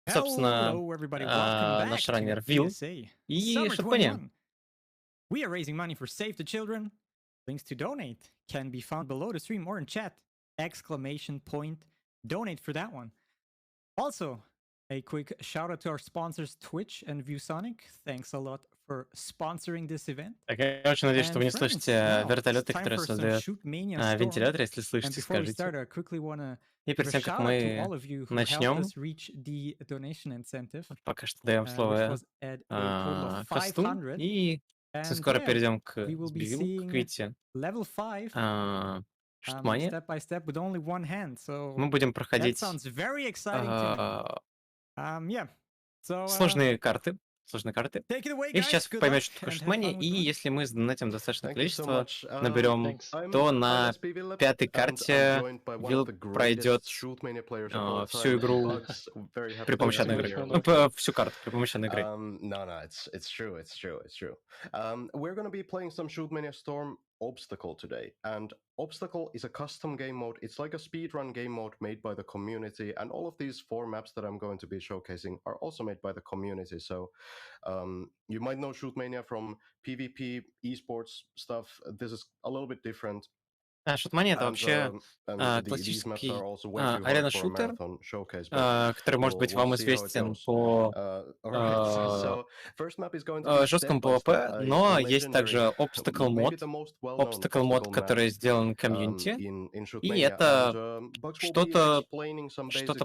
Собственно, Hello, everybody. Welcome наш back to раннер Вилл ESA и Summer Shootmania. 21. We are raising money for Save the Children. Links to donate can be found below the stream or in chat. Exclamation point. Donate for that one. Also, a quick shout out to our sponsors Twitch and ViewSonic. Thanks a lot for sponsoring this event. Так, я очень надеюсь, что вы And не friends, слышите now it's вертолеты, time которые for some создает Shootmania Storm. вентилятор. Если And слышите, before we скажите. start, I quickly want to И give перед a тем, как shout out to мы all of you who helped начнем, us reach the donation incentive. пока что даем Which слово was at a total of Косту, 500. и And скоро yeah, перейдем к we will be SBVille, как seeing видите, level 5 Shootmania. step by step with only one hand. So Мы будем that проходить sounds very exciting to me. Yeah. So сложные карты. take it away, И guys. сейчас Good поймете, luck что такое and have Shootmania, fun with и the run. если мы донатим достаточное Thank you so количество, much. наберем, I'm то on на SBVille, пятой and карте I'm joined by one of Вилл the пройдет greatest Shootmania players of all всю time, игру Bugs. Very happy при to помощи have одной you игры. here. Ну, всю карту при помощи одной игры. No, it's true. We're going to be playing some Shootmania Storm Obstacle today, and Obstacle is a custom game mode. It's like a speedrun game mode made by the community, and all of these 4 maps that I'm going to be showcasing are also made by the community. So you might know Shootmania from PvP, esports stuff. This is a little bit different. Shootmania — это вообще классический арена-шутер, который может быть вам известен по жесткому PvP, но есть также Obstacle мод, который сделан комьюнити, и это что-то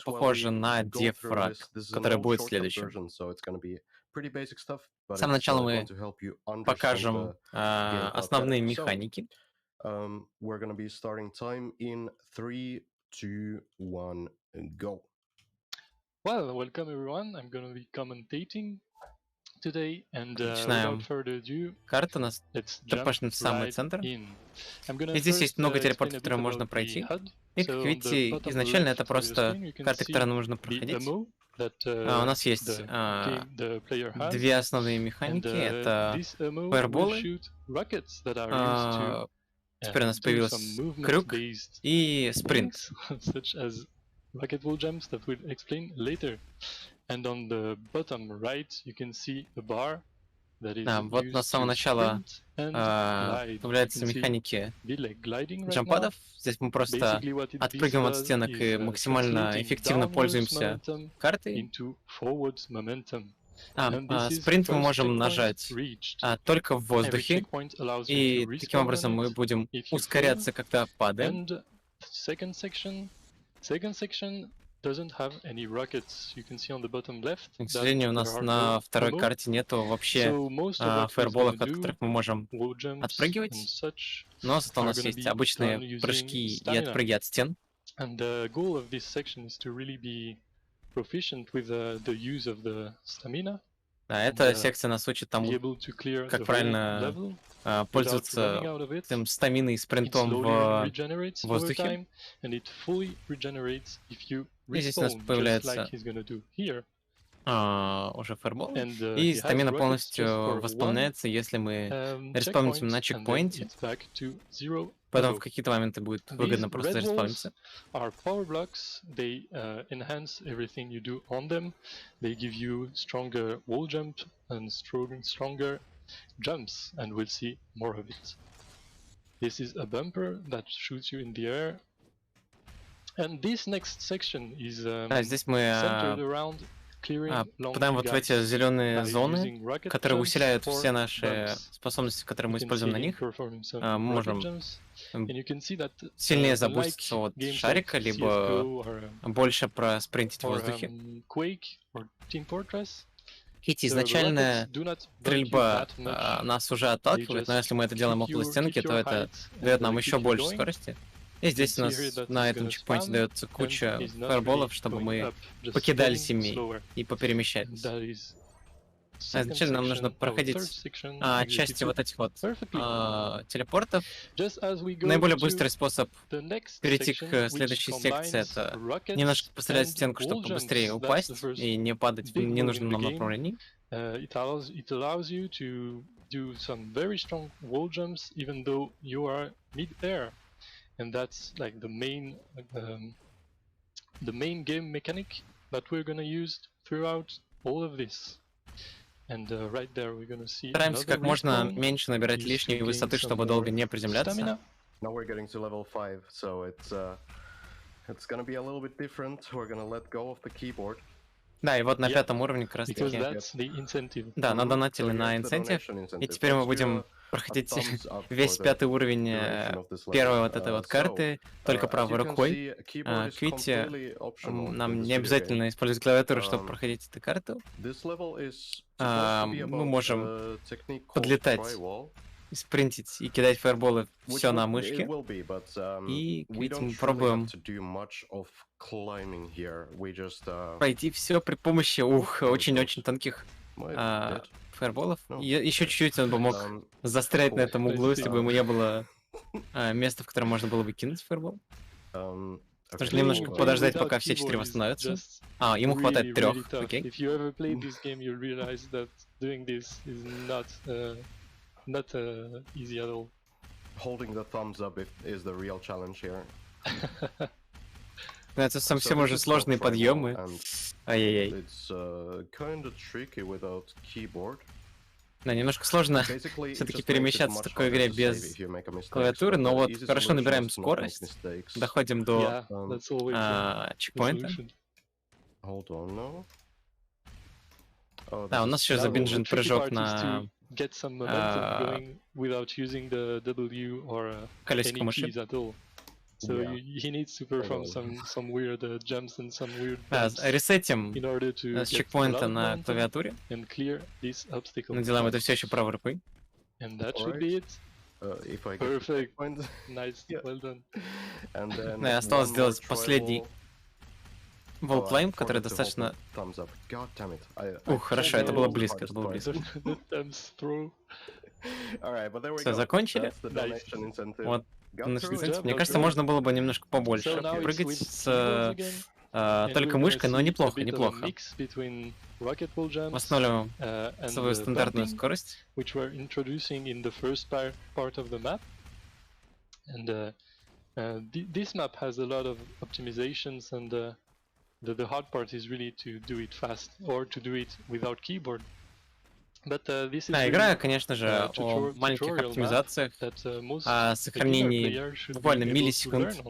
похоже на Defrag, который будет следующим. С самого начала мы покажем основные механики. We're going to be starting time in 3, 2, 1, go. Well, welcome everyone. I'm going to be commentating today, and Начинаем without further ado, карту, нас топашнем в самый центр. И здесь есть много телепортов, которые можно пройти. И, как видите, изначально это просто карты, которые нужно проходить. У нас есть 2 основные механики. Это фаерболы. Теперь у нас появился крюк и спринт. Rocket wall jumps that we'll explain later. And on the bottom right, you can see a bar that is вот на самого начала появляются механики джампадов. Здесь мы просто отпрыгиваем от стенок и максимально эффективно пользуемся картой. Спринт мы можем нажать только в воздухе, и таким образом мы будем ускоряться, когда падаем. Second section doesn't have any rockets. You can see on the bottom left. К сожалению, у нас на второй карте нету вообще фаерболов, от которых мы можем отпрыгивать, но зато у нас есть обычные прыжки и отпрыги от стен. And the goal of this section is to really be proficient with the use of the stamina. Эта секция нас учит тому, как правильно пользоваться этим стаминой и спринтом в воздухе. И здесь у нас появляется уже фаербол, и стамина полностью восполняется, если мы респаунимся на чекпоинте. Поэтому в какие-то моменты будет выгодно просто респауниться. Jumps, and we'll see more of it. This is a bumper that shoots you in the air, and this next section is здесь мы centered around попадаем вот в эти зеленые зоны, которые усиляют все наши способности, которые мы используем на них. Мы можем сильнее забуститься от шарика, либо больше проспринтить в воздухе. Видите, изначальная стрельба нас уже отталкивает, но если мы это делаем около стенки, то это дает нам еще больше скорости. И здесь у нас на этом чекпоинте дается куча фаерболов, чтобы мы покидали семьи и поперемещались. Изначально нам нужно проходить части вот этих вот телепортов. Наиболее быстрый способ перейти к следующей секции — это немножко пострелять в стенку, чтобы побыстрее упасть и не падать в ненужном нам направлении. And that's like the main game mechanic that we're gonna use throughout all of this. And right there we're gonna see Стараемся another как можно respawn. меньше набирать You лишней gain высоты, some чтобы more долго не приземляться. stamina. Now we're getting to level 5, so it's gonna be a little bit different. We're gonna let go of the keyboard. Да, и вот на Yeah, пятом уровне как раз Because таки, that's the incentive. да, надонатили So на here's the инцентив, donation и incentive. теперь мы Let's do будем a проходить thumbs up весь for the пятый уровень duration of this level. первой вот этой вот карты, только As правой you can рукой. see, keyboard is Квитти, completely optional in нам this не video обязательно game. использовать клавиатуру, чтобы проходить эту карту. This level is supposed to be Мы about можем a technique called подлетать, drywall, спринтить и кидать фаерболы which все на it мышке. will be, but И we Квитти don't мы really have пробуем to do much of climbing here. We just пройти все при помощи очень-очень тонких фаерболов. Еще чуть-чуть он бы мог застрять на этом углу, если бы ему не было места, в которое можно было бы кинуть фаербол. Нужно немножко подождать, пока все 4 восстановятся. Ему хватает 3. Окей. If you ever played this game, you'll realize that doing this is not easy at all. Holding the thumbs up is the real challenge here. Это совсем уже сложные подъемы. Ай-яй-яй. It's kinda tricky without keyboard. Да, немножко сложно все-таки перемещаться в такой игре без клавиатуры, но вот хорошо набираем скорость, доходим до чекпоинта. Да, у нас еще забинжен прыжок на колесико мыши. So he needs to perform some weird jumps and some weird ресетим in order to с чекпоинта на клавиатуре. And clear this obstacle. Мы делаем это все еще правой рукой. And that should be it. Perfect. Nice. Well done. И осталось сделать последний волклайм, который достаточно... Хорошо, это было близко, это было близко. Все, закончили. Вот. Мне кажется, можно было бы немножко побольше прыгать с только мышкой, но неплохо, неплохо. Восстанавливаем свою стандартную скорость. This map has a lot of optimizations, and the hard part is really to do it fast or to do it without keyboard. Игра, конечно же, о маленьких оптимизациях, о сохранении буквально миллисекунд.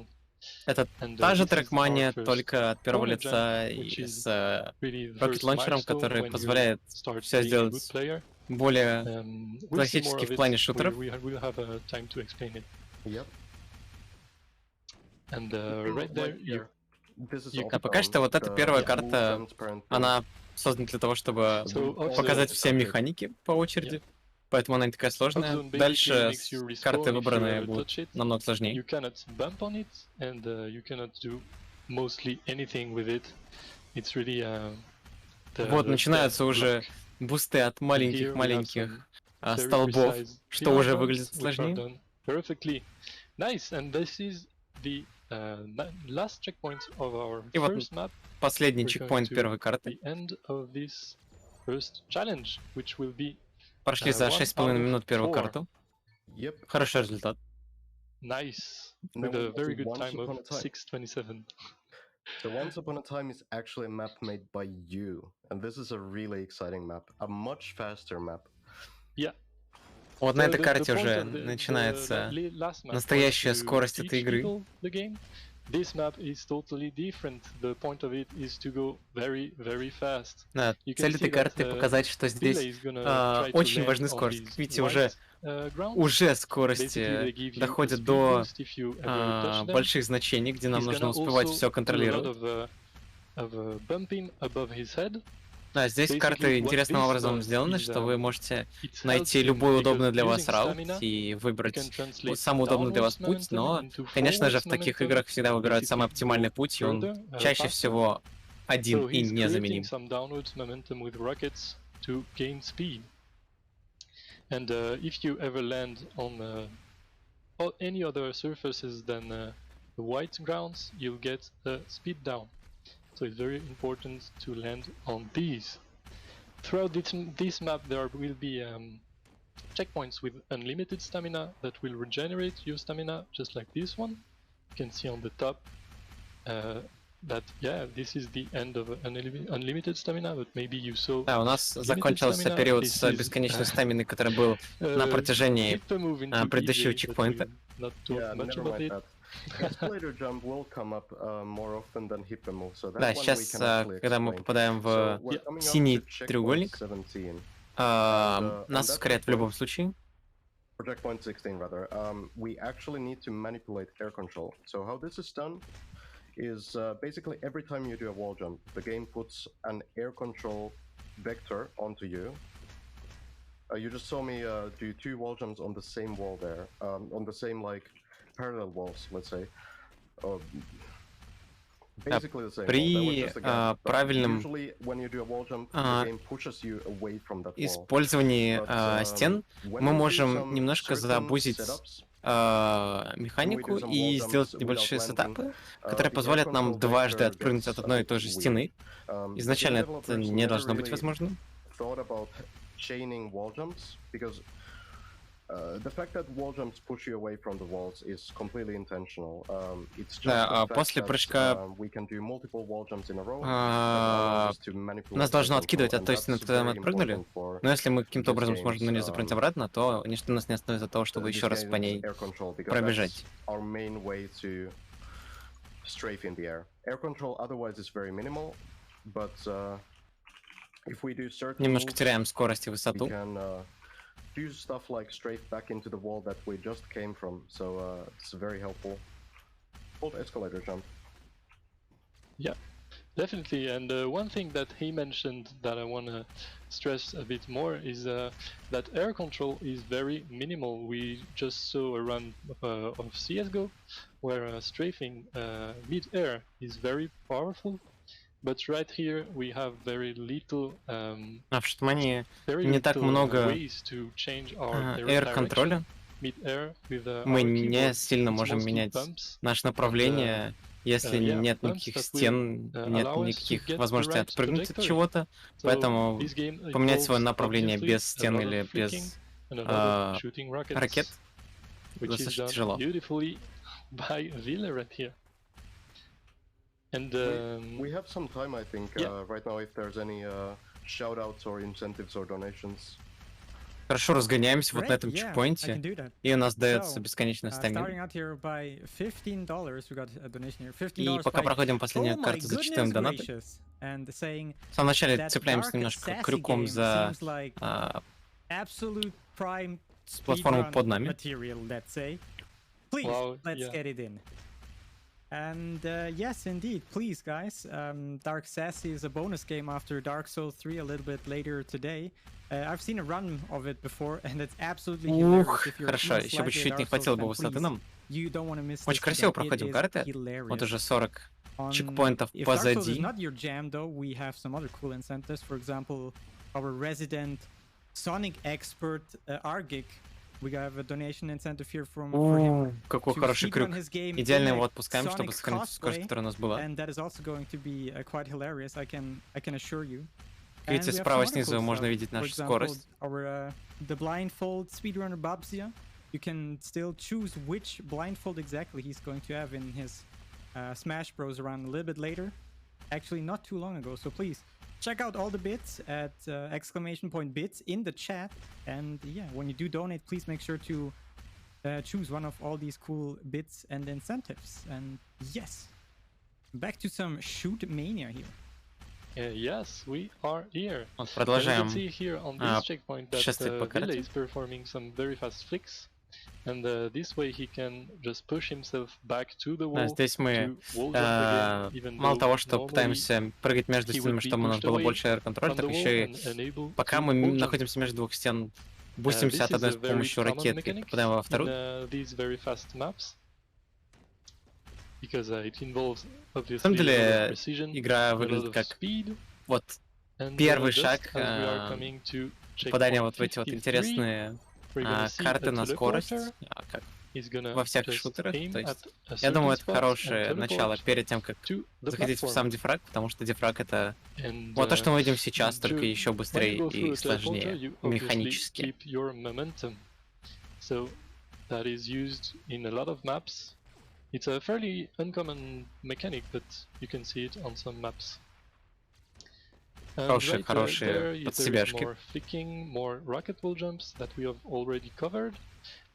Это та же трекмания, только от первого лица и с Rocket Launcher'ом, который позволяет все сделать более классически в плане шутеров. А пока что вот эта первая карта, она создана для того, чтобы показать все механики по очереди, поэтому она не такая сложная. Дальше карты выбранные будут намного сложнее. Вот начинаются уже бусты от маленьких-маленьких столбов, что уже выглядит сложнее. И вот последний чекпоинт первой карты. Прошли за 6,5 минут первую карту. Хороший результат. Nice. With a very good time of 6:27. So Once Upon a Time is actually a map made by you, and this is a really exciting map, a much faster map. Yeah. Вот на этой карте уже начинается настоящая скорость этой игры. This map is totally different. The point of it is to go very, very fast. Да, цель этой карты показать, что здесь очень важна скорость. Видите, уже скорость доходит до больших значений, где нам нужно успевать все контролировать. Да, здесь карты интересным образом сделаны, что вы можете найти любой удобный для вас раут и выбрать самый удобный для вас путь, но, конечно же, в таких играх всегда выбирают самый оптимальный путь, и он чаще всего один и незаменим. And if you ever land on any other surfaces than the white grounds, you'll get a speed down. So it's very important to land on these. Throughout this map there will be checkpoints with unlimited stamina that will regenerate your stamina, just like this one. You can see on the top that yeah, this is the end of unlimited stamina, but maybe you saw. Да, у нас закончился период с бесконечной стаминой, который был на протяжении предыдущего чекпоинта. Not talk much about it. Escalator jump will come up more often than hip move, so that Да, one we сейчас, can actually когда мы explain. попадаем So в we're coming up синий to checkpoint треугольник, 17. нас ускоряет в любом случае. For checkpoint 16 rather, we actually need to manipulate air control. So how this is done is basically every time you do a wall jump, the game puts an air control vector onto you. You just saw me do 2 wall jumps on the same wall there, on the same like parallel walls, let's say. Basically the same. При правильном использовании стен мы можем немножко забузить механику и сделать небольшие сетапы, которые позволят нам дважды отпрыгнуть от одной и той же стены. Изначально это не должно быть возможно. The fact that wall jumps push you away from the walls is completely intentional. It's just Да, после прыжка we can do multiple wall jumps in a row. Нас должно откидывать от той стены, куда мы отпрыгнули. Но если мы каким-то образом сможем на нее запрыгнуть обратно, то ничто нас не остановит от того, чтобы еще раз по ней пробежать. Our main way to strafe in the air. Air control otherwise is very minimal, but if we do certain Немножко теряем скорость и высоту. Do stuff like strafe back into the wall that we just came from, so it's very helpful. Called escalator jump. Yeah, definitely. And one thing that he mentioned that I want to stress a bit more is that air control is very minimal. We just saw a run of CSGO where strafing mid-air is very powerful. But right here we have very little, в Shootmania не так много air-контроля. Мы не сильно можем менять наше направление, если нет никаких стен, нет никаких возможностей отпрыгнуть от чего-то. Поэтому поменять свое направление без стен или без ракет достаточно тяжело. And we have some time, I think, right now, if there's any shoutouts or incentives or donations. Хорошо разгоняемся вот на этом чекпоинте, и у нас дается бесконечная стамина. И пока проходим последнюю карту, зачитаем донаты. В самом начале цепляемся немножко крюком за платформу под нами. And yes, indeed, please, guys. Dark Sassy is a bonus game after Dark Souls 3 a little bit later today. I've seen a run of it before, and it's absolutely hilarious. Хорошо, еще бы чуть-чуть не хватило бы высоты нам. Очень красиво проходим карты. Вот уже 40 чекпоинтов позади. If not your jam, though, we have some other cool incentives. For example, our resident Sonic expert Argic. We have a donation incentive here for him. Какой хороший крюк. Идеально его отпускаем, чтобы сохранить скорость, которая у нас была. And that is also going to be quite hilarious, I can assure you. Видите, справа снизу можно видеть нашу скорость. The blindfold speedrunner Babsia. You can still choose which blindfold exactly he's going to have in his Smash Bros run a little bit later. Actually, not too long ago, so please check out all the bits at !bits in the chat. And yeah, when you do donate, please make sure to choose one of all these cool bits and incentives. And yes, back to some Shootmania here. Yes, we are here. Продолжаем see here on this checkpoint that Ville is performing some very fast flicks. And this way he can just push himself back to the wall. Здесь мы мало того, что пытаемся прыгать между стенами, чтобы у нас было больше air-контроля, так еще и пока мы находимся между двух стен, бустимся от одной с помощью ракеты и попадаем во вторую. На самом деле игра выглядит как вот первый шаг попадания вот в эти вот интересные карты на скорость, как во всяких шутерах. То есть, я думаю, это хорошее начало перед тем, как заходить в сам дефраг, потому что дефраг это вот то, что мы видим сейчас, только еще быстрее и сложнее, механически. It's a fairly uncommon mechanic, but you can see it on some maps. And Хорошие, right хорошие there is подсебяшки. more flicking, more rocket wall jumps that we have already covered.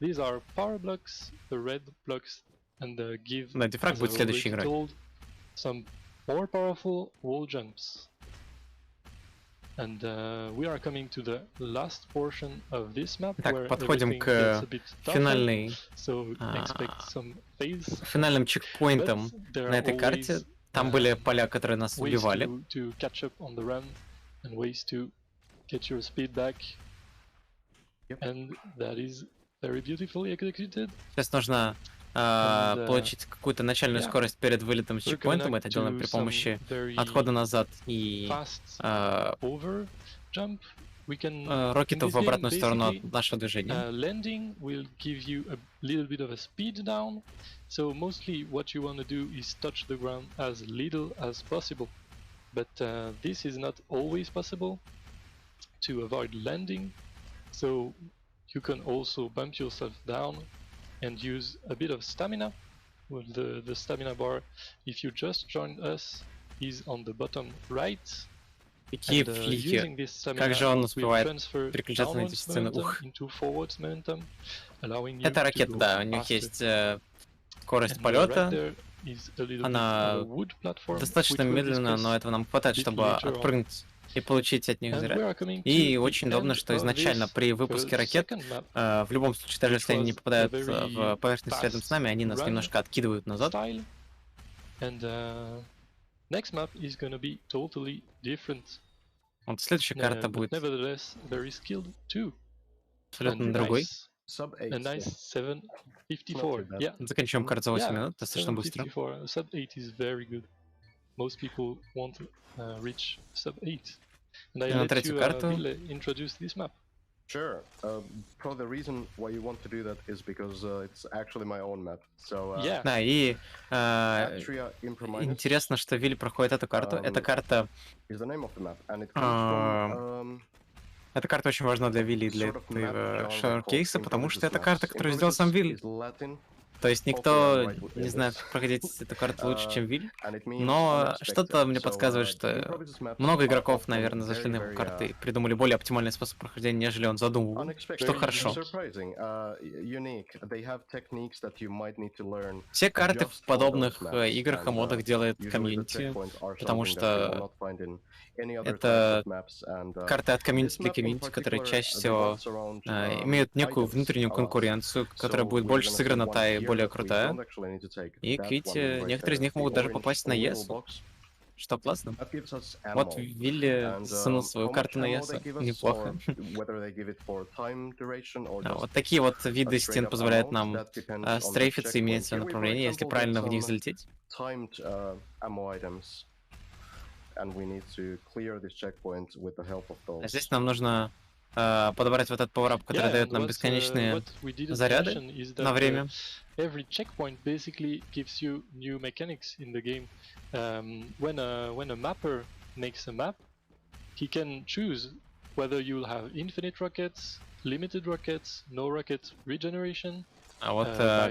These are power blocks, the red blocks, and give, Да, дефраг as будет I've следующей already игрой. told, some more powerful wall jumps. And we are coming to the last portion of this map, Итак, where подходим everything gets a к bit tougher, финальной, so expect some phase. финальным But чекпоинтам there на are этой карте. always Там были поля, которые нас ways убивали. to catch up on the run, and ways to get your speed back. Yep. And that is very beautifully executed. Сейчас нужно получить какую-то начальную скорость перед вылетом с чекпоинтом. Это делаем при помощи отхода назад и рокетов в обратную сторону от нашего движения. Landing will give you a little bit of a speed down. So mostly what you want to do is touch the ground as little as possible. But this is not always possible to avoid landing. So you can also bump yourself down and use a bit of stamina. Well, the stamina bar, if you just joined us, is on the bottom right. Какие флики, как же он успевает переключаться на эти сцены. Ух. Это ракета, да, у них есть скорость полета. Она достаточно медленная, но этого нам хватает, чтобы отпрыгнуть и получить от них заряд. И очень удобно, что изначально при выпуске ракет, в любом случае, даже если они не попадают в поверхность рядом с нами, они нас немножко откидывают назад. Вот следующая карта будет абсолютно другой. Заканчиваем карту за 8 минут, достаточно быстро. На третью карту. Sure. Probably the reason why you want to do that is because it's actually my own map. So, да, и интересно, что Вилли проходит эту карту. Эта карта... Эта карта очень важна для Вилли и для этого шоу-кейса, потому что это карта, которую сделал сам Вилли. То есть никто не знает, как проходить эту карту лучше, чем Вилли, но что-то мне подсказывает, что много игроков, наверное, зашли на его карты и придумали более оптимальный способ прохождения, нежели он задумывал, что хорошо. Все карты в подобных играх и модах делает комьюнити, потому что это карты от комьюнити для комьюнити, которые чаще всего имеют некую внутреннюю конкуренцию, которая будет больше сыграна, та и более крутая. И, как видите, некоторые из них могут даже попасть на ESA, что классно. Вот Вилли засунул свою карту на ESA, неплохо. Вот такие вот виды стен позволяют нам стрейфиться и менять свое направление, если правильно в них залететь. Здесь нам нужно подобрать вот этот пауэрап, который дает нам бесконечные заряды на время. Every checkpoint basically gives you new mechanics in the game. When a mapper makes a map, he can choose whether you'll have infinite rockets, limited rockets, no rocket regeneration. А вот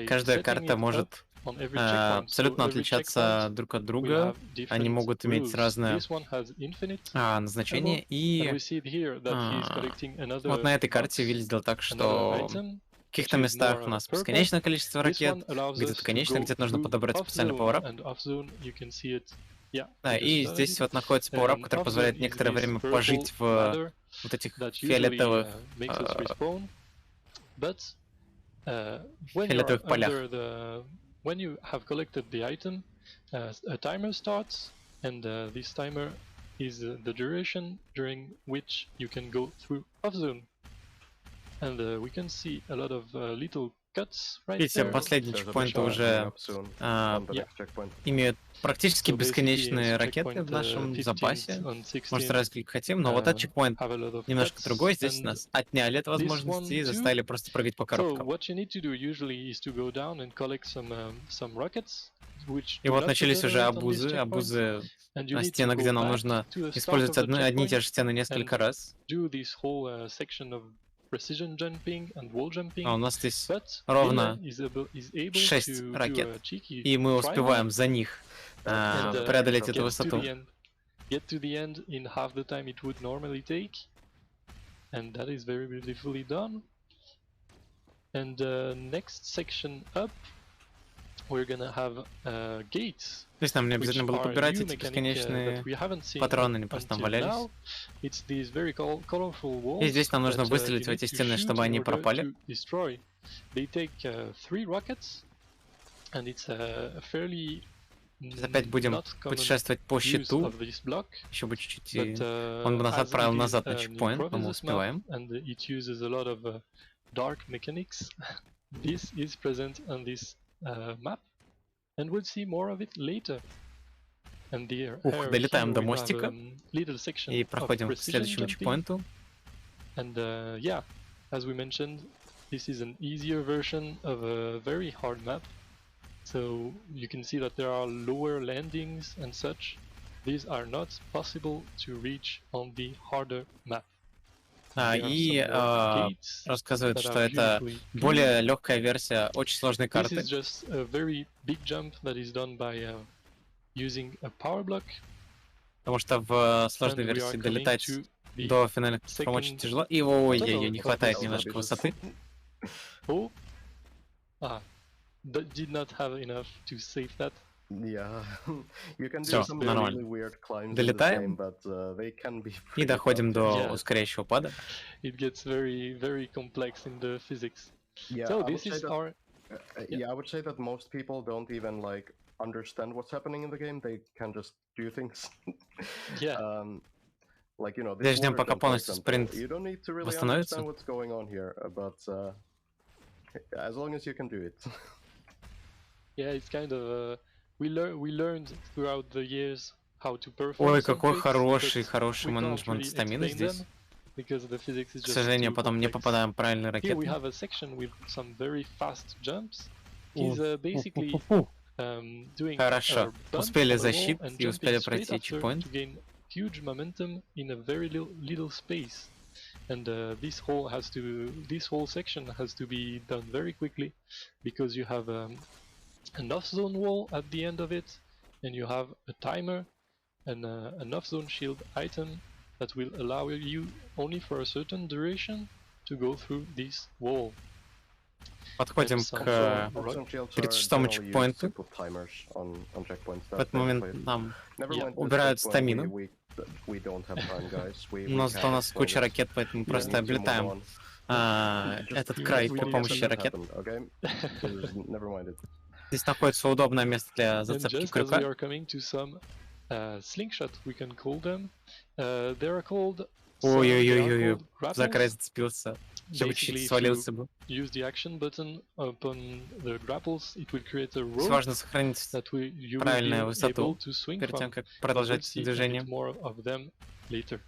каждая карта может абсолютно отличаться друг от друга. Они могут иметь разное назначение. И вот на этой карте Вилли сделал так, что в каких-то местах у нас бесконечное количество ракет, где-то конечно, где-то нужно подобрать специальный пауэрап. Да, и здесь вот находится пауэрап, который позволяет некоторое время пожить в вот этих фиолетовых полях. When you have collected the item, a timer starts, and this timer is the duration during which you can go through off zone. And we can see a lot of little cuts right there. Видите, последние чекпоинты уже имеют практически бесконечные ракеты в нашем запасе. Может, сразу сколько хотим, но вот этот чекпоинт немножко другой. Здесь нас отняли эту возможность и заставили просто прыгать по коробкам. И вот начались уже обузы на стенах, где нам нужно использовать одни и те же стены несколько раз. precision jumping and wall jumping. А у нас здесь But ровно Ville is able 6 to do ракет, a cheeky и мы try успеваем за них and, преодолеть get эту to высоту. the end. Get to the end in half the time it would normally take, and that is very beautifully done. And next section up, we're gonna have gates, То есть нам не which обязательно было are подбирать new эти mechanic бесконечные that we haven't seen патроны, они просто там until валялись. now. It's these very colorful walls И здесь нам нужно that, выстрелить you в need эти to стены, shoot чтобы in они order пропали. to destroy. They take 3 rockets, and it's a fairly Сейчас опять будем not common путешествовать по use щиту. of this block. Еще бы чуть-чуть, But, и он бы нас as отправил it is назад на an чекпоинт, но мы improvised map успеваем. and it uses a lot of dark mechanics, this is present on this map, and we'll see more of it later. And here Долетаем до we have мостика little section и of проходим к precision следующему jumping. чекпоинту. And yeah, as we mentioned, this is an easier version of a very hard map. So you can see that there are lower landings and such. These are not possible to reach on the harder map. There are И some more gates рассказывает, that что are это beautifully более легкая версия очень сложной This карты. is just a very big jump that is done by using a power block. Потому что в сложной And we версии are coming долетать to the до финальных платформ очень second тяжело. И ой-ой-ой, tunnel не of хватает this немножко высоты. Oh, that did not have enough to save that. Yeah, you can do Всё, some нормально. really weird climbs in this Долетаем. game, but they can be И pretty доходим tough. до Yeah. ускоряющего пада. It gets very, very complex in the physics. Yeah, So I would this say is that, our yeah, I would say that most people don't even like understand what's happening in the game. They can just do things. yeah. Like, you know, this Здесь ждем, water пока jump, for полностью example, спринт you don't need to really восстановится. understand what's going on here, but as long as you can do it. Yeah, it's kind of we learned throughout the years how to perform. Ой, some какой tricks, хороший, but хороший we can't менеджмент really стамины explain здесь. them because the physics is К just сожалению, too потом не complex. попадаем в правильные Here we ракеты. have a section with some very fast jumps. He's basically doing Хорошо. a bump Успели on the за wall щит and и успели jumping straight пройти after чекпоинт. to gain huge momentum in a very little space. And this whole section has to be done very quickly because you have an off-zone wall at the end of it, and you have a timer and an off-zone shield item that will allow you only for a certain duration to go through this wall. Подходим And some к Oxygen shields are 36-му generally used to чекпоинту. put timers on checkpoints. В этот момент нам Never Yeah. mind this убирают checkpoint, стамину. we don't have time, guys. Но зато у нас can't куча explain ракет, поэтому this. просто We need to move облетаем on. этот Just край we при need помощи to- ракет. happened, okay? Just never mind it. Здесь находится удобное место для And зацепки just as крюка. we are coming to some slingshot, we can call them. They are called. Ой-ой-ой-ой, grapples. за край зацепился. Чтобы Basically, чуть if you свалился бы. use the action button upon the grapples, it will create a Здесь rope важно сохранить that you will правильную be высоту able to swing перед from. тем, как We'll продолжать see a движение. bit more of them later.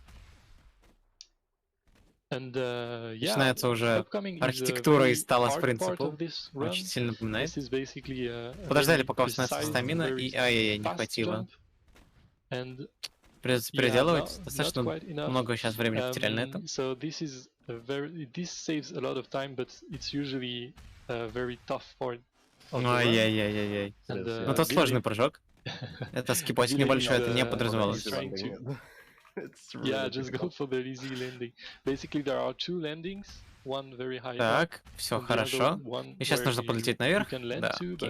And yeah, Начинается уже upcoming is a архитектура very из Talos hard part Principle. of this run. Очень сильно напоминает. This is basically a Подождали, very пока восстановится precise, стамина, very и ай-яй-яй, не fast хватило. jump. And Придется yeah, переделывать. not Достаточно quite enough. много сейчас времени потеряли на это. So this saves a lot of time, but it's usually a very tough part of the run. Ай-яй-яй-яй-яй. And, Yes, Ну, тут Billy- сложный прыжок. Это скипотик Billy небольшой, is, это не uh, подразумевалось. is trying to- It's Yeah, really just go difficult. for the easy landing. Basically, there are 2 landings, one very high up, Так, все and the хорошо. other one И сейчас where нужно you полететь наверх. can land Да, to, окей.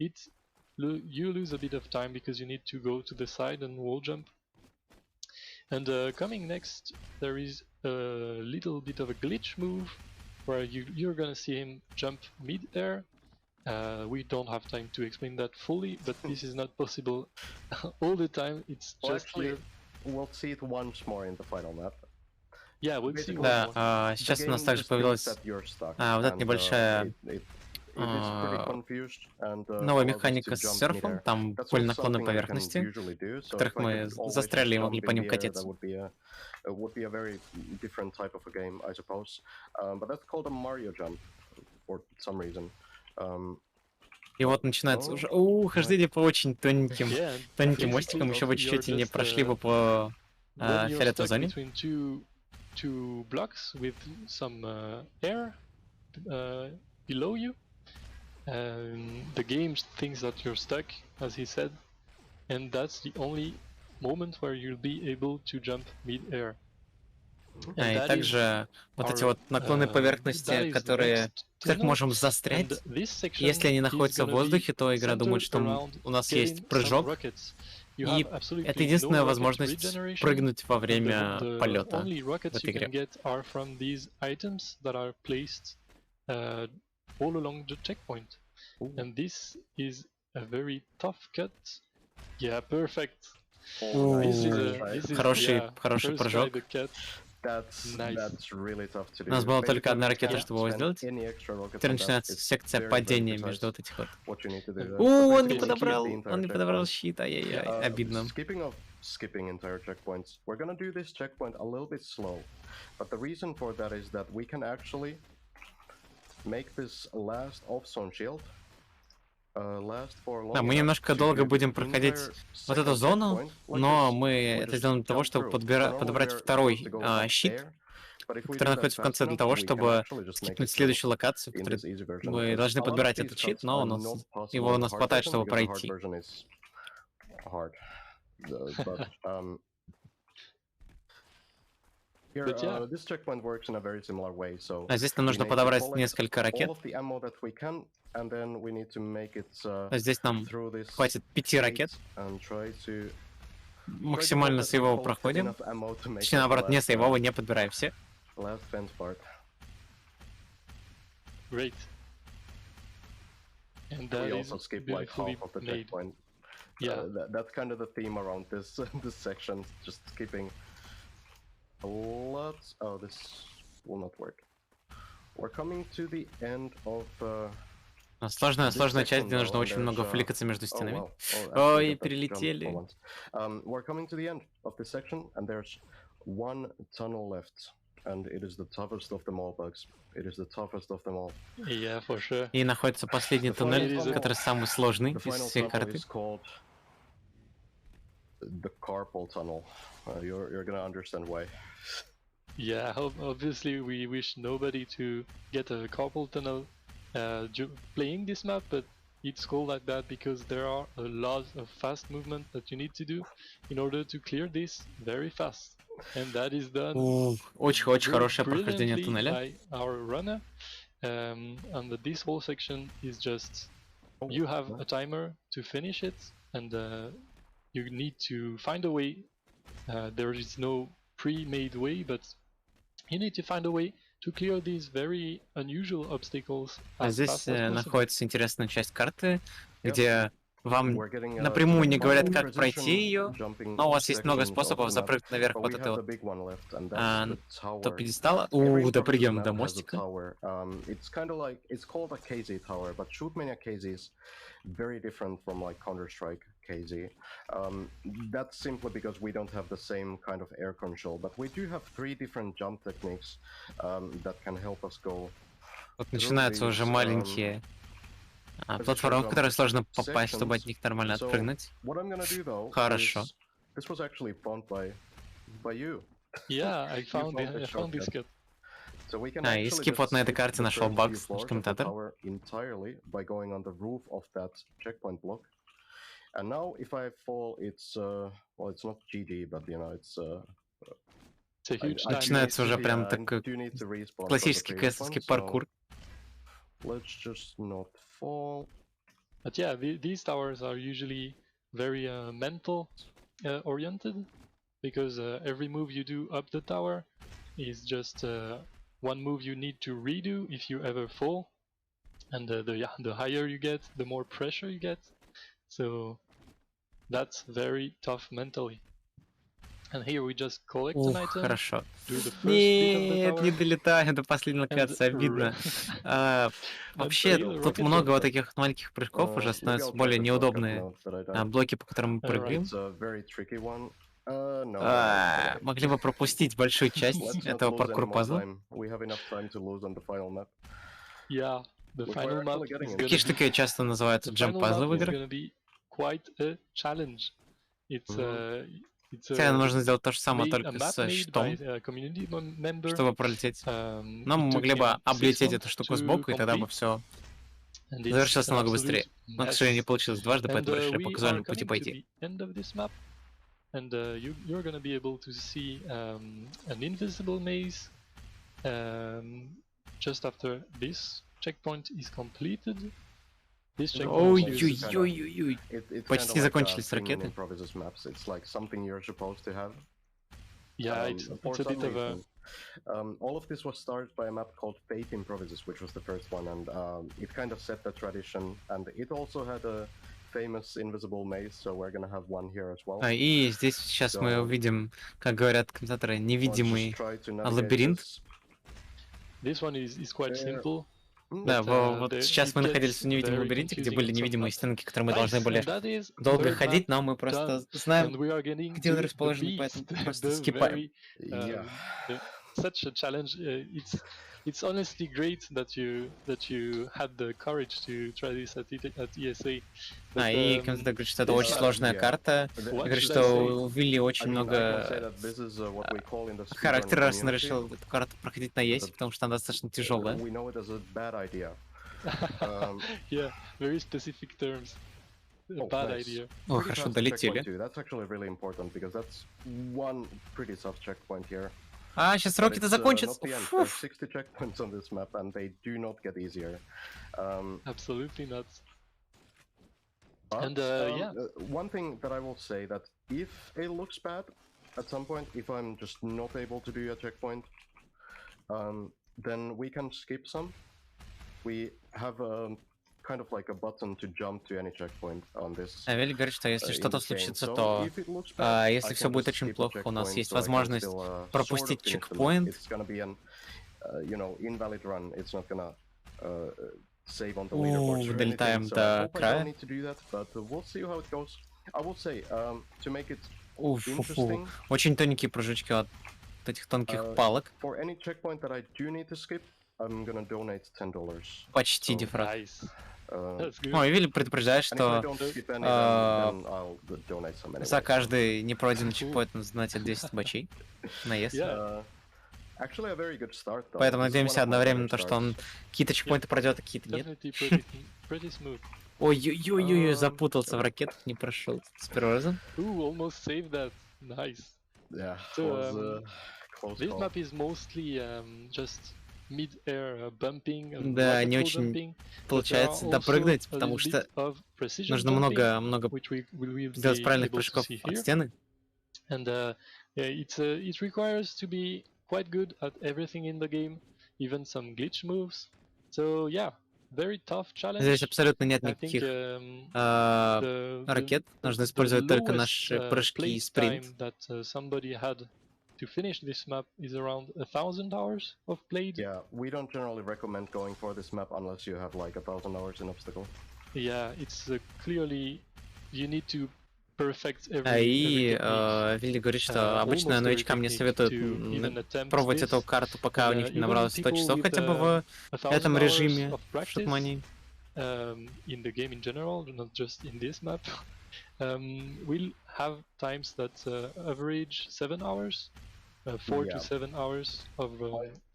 but you lose a bit of time because you need to go to the side and wall jump. And coming next, there is a little bit of a glitch move where you're gonna see him jump mid-air. We don't have time to explain that fully, but this is not possible all the time. It's Well, just actually, here. we'll see it once more in the final map. Yeah, we'll see. basically- one Да, more. сейчас The у нас game также just появилась thinks that you're stuck, вот эта and, небольшая it is pretty confused, and, новая allows us to механика с jump серфом. midair. Там That's были also наклоны something I can поверхности, usually do, в so которых if I мы could always застряли и just могли jump по in ним the air, катиться. that would be a very different type of a game, I suppose. But that's called a Mario jump for some reason. И вот начинается уже хождение по очень тоненьким Yeah, мостикам. Еще бы чуть-чуть и не прошли бы по when you're фиолетовой stuck зоне. between two 2 blocks with some air below you. The game thinks that you're stuck, as he said, and that's the only moment where you'll be able to jump mid-air. И также вот эти вот наклонные поверхности, в которых можем застрять, если они находятся в воздухе, то игра думает, что у нас есть прыжок, и это единственная возможность прыгнуть во время полета в этой игре. All along the checkpoint. And this is a very tough cut. Yeah, perfect. Хороший прыжок. That's really tough to do. У нас была только одна ракета, чтобы его сделать. Теперь начинается секция падения между вот этих вот. Он не подобрал щит, ай-яй-яй, обидно. Skipping entire checkpoints. We're gonna do this checkpoint a little bit slow, but the reason for that is that we can actually make this last off-zone shield last for long. Да, мы немножко долго будем проходить вот эту зону, но мы это сделаем для того, чтобы подобрать второй щит, который находится в конце, для того, чтобы скипнуть следующую локацию, мы должны подбирать этот щит, но его у нас хватает, чтобы пройти. А здесь нам нужно подобрать несколько ракет. А здесь нам хватит 5 ракет. Максимально сейвово проходим. Точнее, наоборот, не сейвово, не подбираем все. Great. And that is beautifully made. Yeah, that's kind of the theme around this this section. Just skipping a lot. Oh, this will not work. We're coming to the end of. Сложная часть, где нужно очень много фликаться между стенами. Ой, перелетели. We're coming to the end of this section, and there's one tunnel left, and it is the toughest of them all, Bugs. It is the toughest of them all. Yeah, for sure. И находится последний туннель, который самый сложный из всей карты. The carpal tunnel. You're gonna understand why. Yeah, obviously we wish nobody to get a carpal tunnel playing this map, but it's called like that because there are a lot of fast movement that you need to do in order to clear this very fast. And that is done очень хорошее прохождение туннеля. By our runner. And this whole section is just you have a timer to finish it, and you need to find a way. There is no pre-made way, but you need to find a way to clear these very unusual obstacles. А здесь находится интересная часть карты, где вам напрямую не говорят, как пройти ее, но у вас есть много способов запрыгнуть наверх вот этого до пьедестала. Допрыгиваем до мостика. It's called a KZ tower, but Shootmania KZ is very different from like Counter-Strike KZ. That's simply because we don't have the same kind of air control, but we do have 3 different jump techniques that can help us go. Вот начинаются уже маленькие платформы, в которые сложно попасть, чтобы от них нормально отпрыгнуть. Хорошо. This was actually found by you. Yeah, I found this cut. И скип вот на этой карте нашел Bugs, наш комментатор. Entirely by going on the roof of that checkpoint block. And now if I fall, it's well, it's not GD, but you know, it's начинается уже прям такой классический КСовский паркур. Let's just not fall. But yeah, these towers are usually very mental oriented, because every move you do up the tower is just one move you need to redo if you ever fall, and the higher you get, the more pressure you get. So that's very tough mentally. And here we just collect an item. Хорошо. Нет, не долетаю до последней локации, обидно. Вообще, тут много вот таких маленьких прыжков, уже становятся более неудобные блоки, по которым мы прыгаем. Могли бы пропустить большую часть этого паркур-пазла. Такие штуки часто называются джемп-пазлы в играх. Хотя нужно сделать то же самое, a только map с made щитом, by a community member. чтобы пролететь. It Но мы took могли бы him 6 облететь эту months штуку to сбоку, и тогда бы complete, все and it's завершилось an намного absolute быстрее. Но, к сожалению, не mess. получилось дважды, And поэтому решили по we are казуальному пути coming to пойти. the end of this map, and you're gonna be able to see an invisible maze just after this checkpoint is completed. This checkpoint uses Ой-ой-ой-ой-ой. It's Почти kind of like закончились theme in ракеты. Improvisus maps. It's like something you're supposed to have. yeah, it's For a bit some of a reason. All of this was started by a map called Fate Improvisus, which was the first one, and it kind of set the tradition. And it also had a famous invisible maze, so we're gonna have one here as well. И здесь сейчас мы увидим, как говорят комментаторы, Let's невидимый just try to navigate лабиринт. this one is quite simple. Да, but, вот it сейчас мы gets находились в невидимом very лабиринте, где confusing были on some невидимые parts. стенки, которые мы Nice, должны были and that is долго third ходить, map но мы просто done, знаем, and we are getting где он to the расположен, beast, поэтому просто the скипаем. very, such a challenge. It's honestly great that you had the courage to try this at ESA. But, И комментатор говорит, что это очень yeah, сложная yeah. карта. What Говорит, should I что say? у Вилли очень I can say много that this is what we call in the speedrun характера, раз он community. решил эту карту проходить на ЕСе, потому что она достаточно тяжелая. We know it as a bad idea. Yeah, very specific terms. Oh, Bad nice. idea. О, Pretty хорошо, fast долетели. checkpoint too. That's actually really important because that's one pretty soft checkpoint here. А, сейчас But рокеты it's, закончатся. not the end. Фух. There's 60 checkpoints on this map, and they do not get easier. Absolutely not. But, And, yeah. One thing that I will say that if it looks bad at some point, if I'm just not able to do a checkpoint, then we can skip some. We have kind of like a button to jump to any checkpoint on this. А Вилли говорит, что если in что-то this game. случится, So то if it looks bad, I если can все будет just очень skip a плохо, у нас checkpoint, есть so I can возможность still, sort of пропустить finish the map. чекпоинт. It's gonna be an, invalid run. It's not gonna save on the leaderboards or долетаем anything. So I до hope I края. don't need to do that, but we'll see how it goes. I will say, to make it Уф-фу-фу. interesting, Очень тоненькие прыжочки от этих тонких палок. for any checkpoint that I do need to skip, I'm gonna donate $10. Почти So, дефраг. Nice. Uh, That's good. Ой, Вилли предупреждает, and if I что don't skip any, then I'll donate some anyway. за каждый непройденный чекпоинт нужно знать 10 бачей на ЕС. Yeah. Actually, a very good start, though. Поэтому This is надеемся one of my одновременно better то, что он starts. какие-то чекпоинты пройдет, а какие-то нет. Definitely pretty smooth. Ой-ой-ой, запутался в ракетах, не прошел с первого раза. Ooh, almost saved that. Nice. Yeah, So, was close This call. map is mostly just mid-air bumping, Да, не vertical очень jumping, получается but there are допрыгнуть, also a потому little что bit of precision нужно jumping, много which we will сделать be правильных able to прыжков see от here. стены. And it requires to be quite good at everything in the game, even some glitch moves. So yeah, very tough challenge. Здесь абсолютно нет I think никаких ракет, нужно the использовать только lowest, наши прыжки и play спринт. time that somebody had to finish this map is around 1,000 hours of played. Yeah, we don't generally recommend going for this map unless you have like 1,000 hours in obstacle. Yeah, it's clearly you need to perfect И every technique. Вилли говорит, что обычно almost every новичкам не technique советуют to even attempt пробовать this. эту карту, пока у And, них не even набралось 100 people часов with, хотя бы в 1,000 этом hours режиме of в practice, Shootmania. in the game in general, not just in this map, we'll have times that average 7 hours, 4 Yeah. to 7 hours of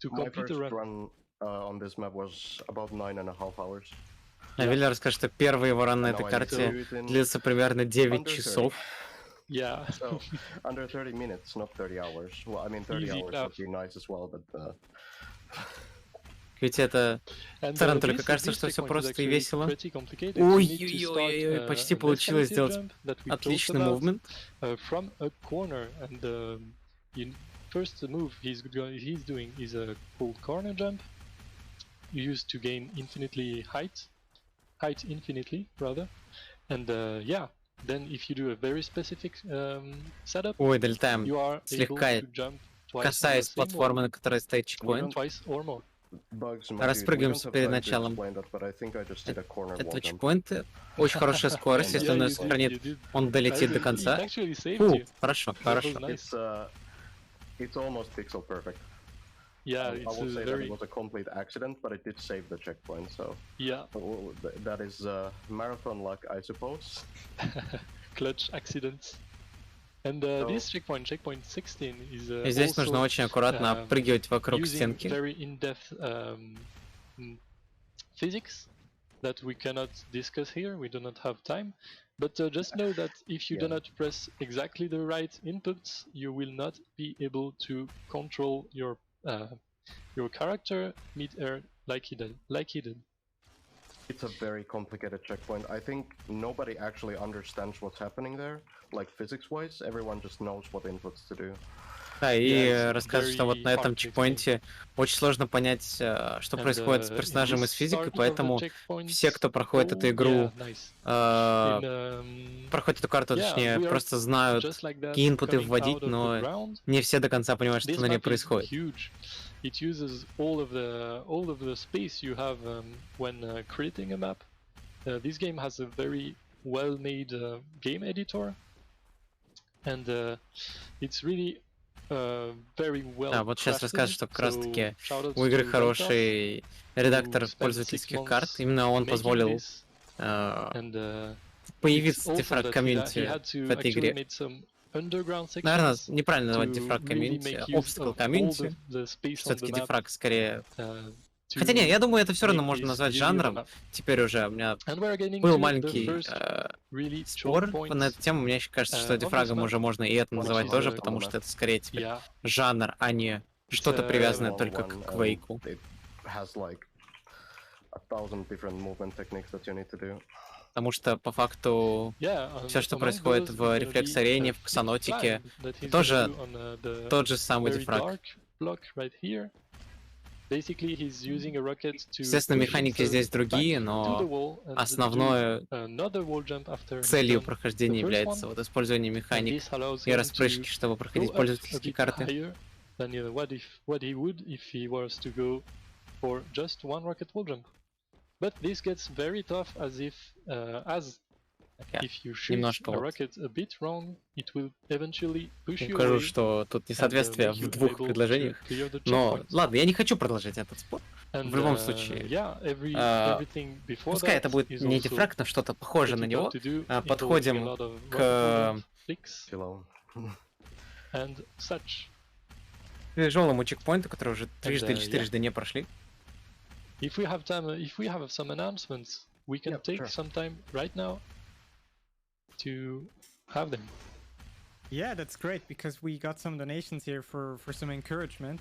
to My complete first a run. run on this map was about 9.5 hours. А Вилли расскажет, что первый его ран на And этой now I need to карте do it in длится примерно 9 under 30. часов. Yeah. So, under 30 minutes, not 30 hours. Well, I mean, 30 Easy hours enough. would be nice as well, but... Ведь это And, Таран только this кажется, что все checkpoint is просто и actually весело. pretty complicated. You need to Ой-ой-ой, start, почти an получилось escalated сделать jump that we talked отличный about, мувмент. from a corner, and first move he's doing is a called corner jump. You use to gain height infinitely rather, and yeah. Then if you do a very specific setup, Ой, долетаем, you are слегка able to jump twice on the касаясь same платформы, wall, на которой стоит чекпоинт. twice or more. Bugs, my Распрыгиваемся dude, we don't have перед time to началом explain that, but I think I just did a corner wall этого jump. чекпоинта. Очень хорошая скорость, если он Yeah, ее you сохранит, did. он долетит до It конца. actually saved Фу, you. хорошо, That was хорошо. nice. It's almost pixel perfect. Yeah, I it's would say that very it was a complete accident, but it did save the checkpoint, so yeah that is marathon luck, I suppose. clutch accidents. And this checkpoint 16, is И здесь нужно also очень аккуратно отпрыгивать вокруг using стенки. very in-depth physics that we cannot discuss here. We do not have time. But just know that if you do not press exactly the right inputs, you will not be able to control your character mid-air like he did. It's a very complicated checkpoint. I think nobody actually understands what's happening there, like physics-wise. Everyone just knows what inputs to do. Да, и it's рассказывает, что вот very на этом hard to чекпоинте очень сложно понять, что происходит с персонажем из физики, поэтому все, кто проходит эту игру, проходит эту карту, точнее, просто знают, какие инпуты вводить, но не все до конца понимают, что на ней происходит. It uses all of the space you have when creating a map. This game has a very well-made game editor, and it's really very well. Да, вот сейчас расскажет, что как раз таки у игры хороший редактор пользовательских карт. Именно он позволил появиться дефраг комьюнити в этой игре. Наверное, неправильно называть дефраг комьюнити, обстакл комьюнити. Все-таки дефраг скорее... Хотя нет, я думаю, это все равно можно назвать жанром. Теперь уже у меня был маленький спор на эту тему. Мне кажется, что дефрагом уже можно и это называть тоже, потому что это скорее теперь жанр, а не что-то привязанное только к квейку. Потому что по факту все, что происходит в рефлекс-арене, в ксанотике, тоже тот же самый дефраг. Естественно, механики здесь другие, но основной целью прохождения является вот использование механик и распрыжки, чтобы проходить пользовательские карты. But this gets very tough as if if you shoot a rocket a bit wrong, it will eventually push you away. Укажу, что тут несоответствие в двух предложениях. Но ладно, я не хочу продолжать этот спор. В любом случае, пускай это будет не дефраг, но что-то похожее на него. Подходим к тяжелому чекпоинту, который уже трижды или четырежды не прошли. If we have time, if we have some announcements, we can take some time right now to have them. Yeah, that's great because we got some donations here for some encouragement.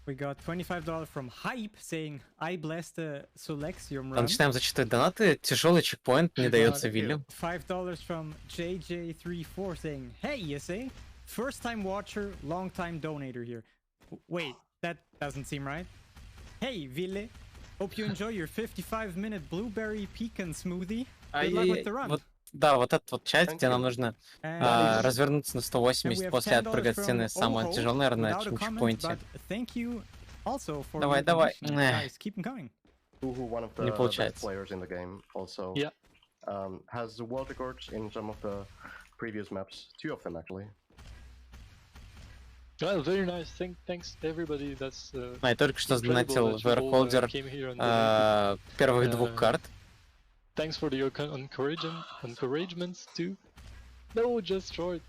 We got $25 from Hype saying, I bless the Solexium run. Начинаем зачитывать донаты. Тяжелый чекпоинт не дается Вилле. $5 from JJ34 saying, Hey ESA, first time watcher, long time donator here. Wait, that doesn't seem right. Hey Ville, hope you enjoy your 55-minute blueberry pecan smoothie. Good luck with the run. Вот, да, вот этот вот часть, где нам нужно развернуться на 180 после отпрыгать стены, самое тяжелое, наверное, на этом чекпоинте. Давай, давай. Не получается. Yeah. Has world records in some of the previous maps, 2 of them actually. Well, very nice. Thanks everybody. That's. Я только что задонатил верхолдер первых двух карт. Thanks for your encouragements too. No, just short.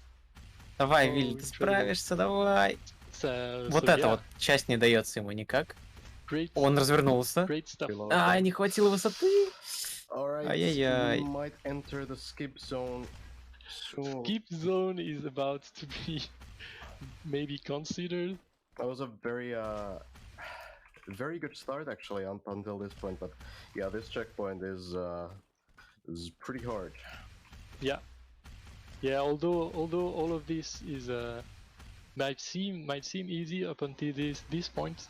Давай, Вилли, ты справишься, давай. Вот эта вот часть не дается ему никак. Он развернулся. Не хватило высоты. Ай-яй-яй. Skip zone is about to be maybe considered. That was a very good start actually until this point, but yeah, this checkpoint is pretty hard. Yeah, although all of this is might seem easy up until this point,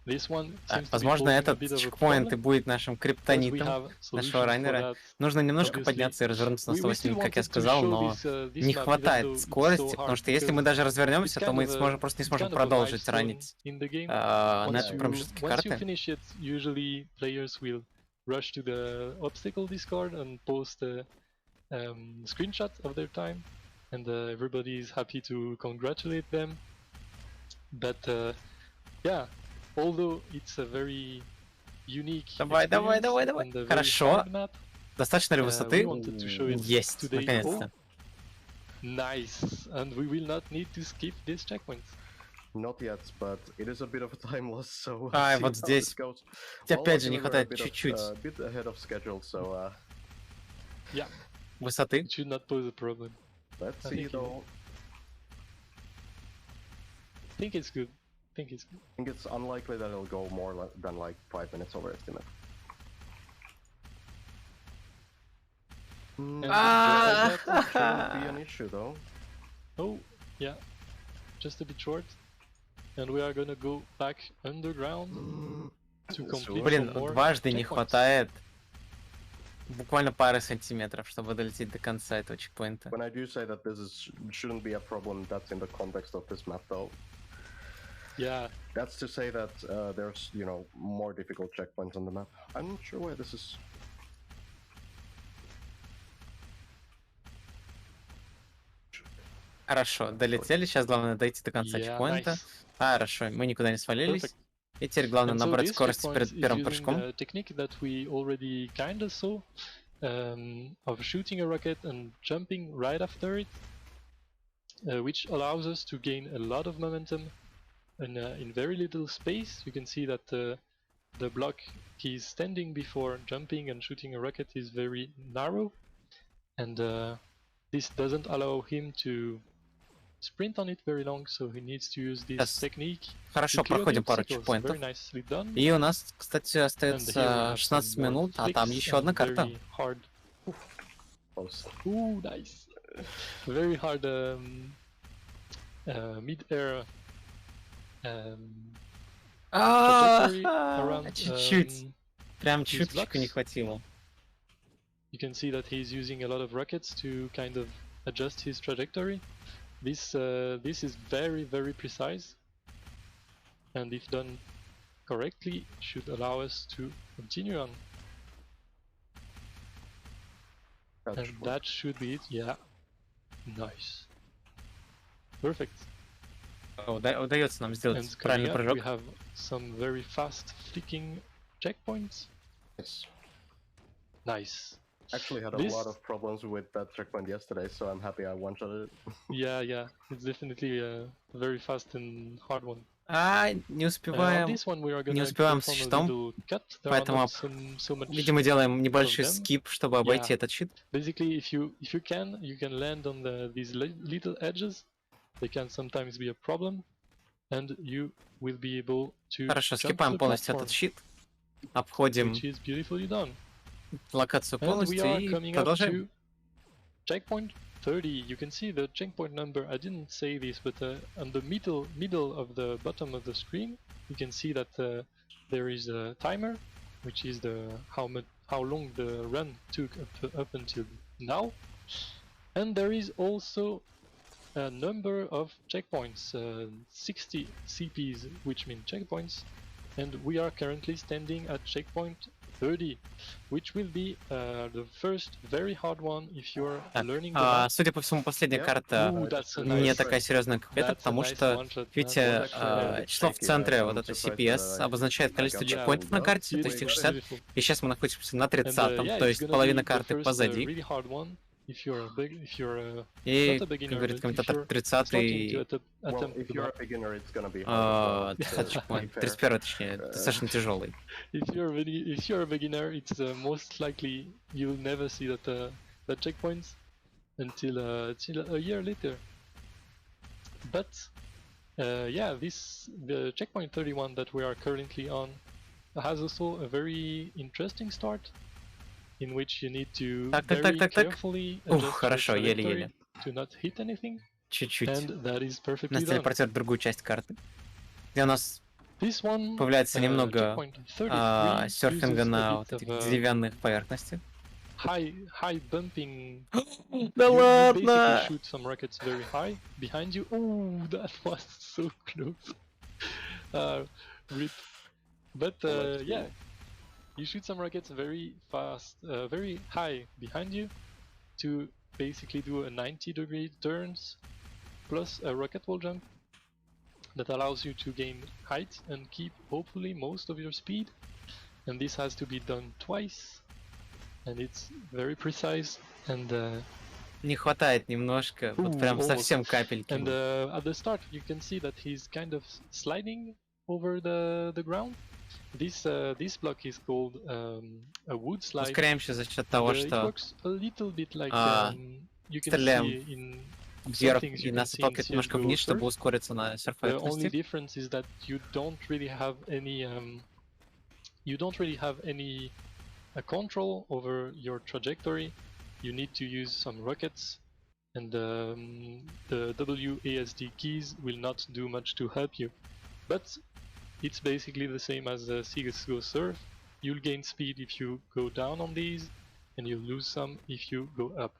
this one seems возможно, этот чекпоинт и будет нашим криптонитом нашего раннера. Нужно немножко подняться и развернуться на 180, как я сказал, но не хватает скорости, потому что если мы даже развернемся, то мы просто не сможем продолжить ранить на этом промежутке карты. Rush to the obstacle discord and post a screenshot of their time, and everybody is happy to congratulate them. But yeah, although it's a very unique давай. Хорошо. Достаточно ли высоты? Есть, наконец-то. Nice, and we will not need to skip this checkpoint. Not yet, but it is a bit of a time loss, so А, see вот how здесь this goes. опять же Luckily не we're a хватает bit чуть-чуть bit ahead of schedule, so Yeah, высоты. it should not pose a problem. let's I see think though. I think it's good. I think it's good. I think it's unlikely that it'll go more than like 5 minutes over estimate. Ah! That shouldn't be an issue though. Oh, yeah, just a bit short. And we are gonna go back underground to complete Блин, some more дважды не checkpoints. хватает буквально пары сантиметров, чтобы долететь до конца этого чекпоинта. When I do say that this shouldn't be a problem, that's in the context of this map though. Yeah, That's to say that there's, you know, more difficult checkpoints on the map. I'm not sure where this is. Хорошо, долетели, сейчас главное дойти до конца yeah, чекпоинта. nice. Хорошо, мы никуда не свалились. Perfect. И теперь главное And so набрать this скорость checkpoint перед is первым using прыжком. the technique that we already kinda saw of shooting a rocket and jumping right after it, which allows us to gain a lot of momentum in very little space. You can see that the block he's standing before jumping and shooting a rocket is very narrow, and this doesn't allow him to sprint on it very long, so he needs to use this Сейчас technique. хорошо to clear the проходим пару obstacles. чекпоинтов. Very nicely done. И у нас, кстати, And here we остается have 16 some more минут, а там flicks еще одна and карта. very hard. Close. Ooh, nice. Very hard mid-air trajectory around. Чуть-чуть. Прям these чуточку не blocks. хватило. You can see that he's using a lot of rockets to kind of adjust his trajectory. This is very precise, and if done correctly, should allow us to continue on. And that should be it. Yeah, nice, perfect. Удается нам сделать And правильный coming up, we прыжок. have some very fast flicking checkpoints. Yes. Nice. Actually had a This- lot of problems with that checkpoint yesterday, so I'm happy I one-shot it. Yeah, it's definitely a very fast and hard one. А, не On успеваем. this one we are не gonna успеваем с perform a щитом, little cut. There are поэтому, not so much. видимо, делаем небольшой them. скип, чтобы обойти Yeah. этот щит. Basically, if you can, you can land on these little edges. They can sometimes be a problem, and you will be able to Хорошо, jump скипаем the полностью platform, этот щит. Обходим which is beautifully done. локацию And we полностью are и coming up продолжаем. to checkpoint 30. You can see the checkpoint number. I didn't say this, but on the middle of the bottom of the screen, you can see that there is a timer, which is how long the run took up until now, and there is also a number of checkpoints, 60 CPs, which mean checkpoints, and we are currently standing at checkpoint 30, which will be the first very hard one if you're Так, learning the map. судя по всему, последняя Yeah. карта Ooh, that's a не nice, такая серьезная, как эта, that's a потому nice что, one-shot. видите, was actually a bit число в shaky. центре, вот I'm это surprised CPS, that I обозначает количество got чекпоинтов that на one. карте, то есть Beautiful, их 60, beautiful. и сейчас мы находимся на And 30-м, yeah, то it's есть gonna половина be the карты first, позади, really hard one if you're и, not a beginner, как говорит but if комментатор, you're starting to 30-й, Well, attempt if the you're map. a beginner, it's gonna be hard as well, 30-й to чекпоинт, be fair. 31-й точнее, достаточно тяжелый. If you're a beginner, it's most likely you'll never see that checkpoints until a year later. But yeah, the checkpoint 31 that we are currently on has also a very interesting start, in which you need to Так, very так. carefully Ух, adjust your хорошо, trajectory еле-еле. to not hit anything, Чуть-чуть. and that is perfectly Нас done. телепортирует в другую часть карты, где у нас This one, появляется немного checkpoint 33, серфинга uses a на bit вот of, этих деревянных поверхностях. high bumping. Да You basically ладно! shoot some rockets very high behind you. Oh, that was so close. Rip. But yeah, you shoot some rockets very fast, very high behind you to basically do a 90-degree turns plus a rocket wall jump that allows you to gain height and keep hopefully most of your speed. And this has to be done twice, and it's very precise, and Не хватает немножко, вот прям almost. совсем капельки. And at the start, you can see that he's kind of sliding over the ground. This block is called a wood slide. Ускоряемся за счет того, It что works a little bit like you can стреляем see in вверх, some things и you can нас see in отталкивает немножко CSGO вниз, чтобы surf. ускориться на The only серф-поверхности. difference is that you don't really have any control over your trajectory. You need to use some rockets, and the WASD keys will not do much to help you. But it's basically the same as CSGO Surf. You'll gain speed if you go down on these, and you'll lose some if you go up.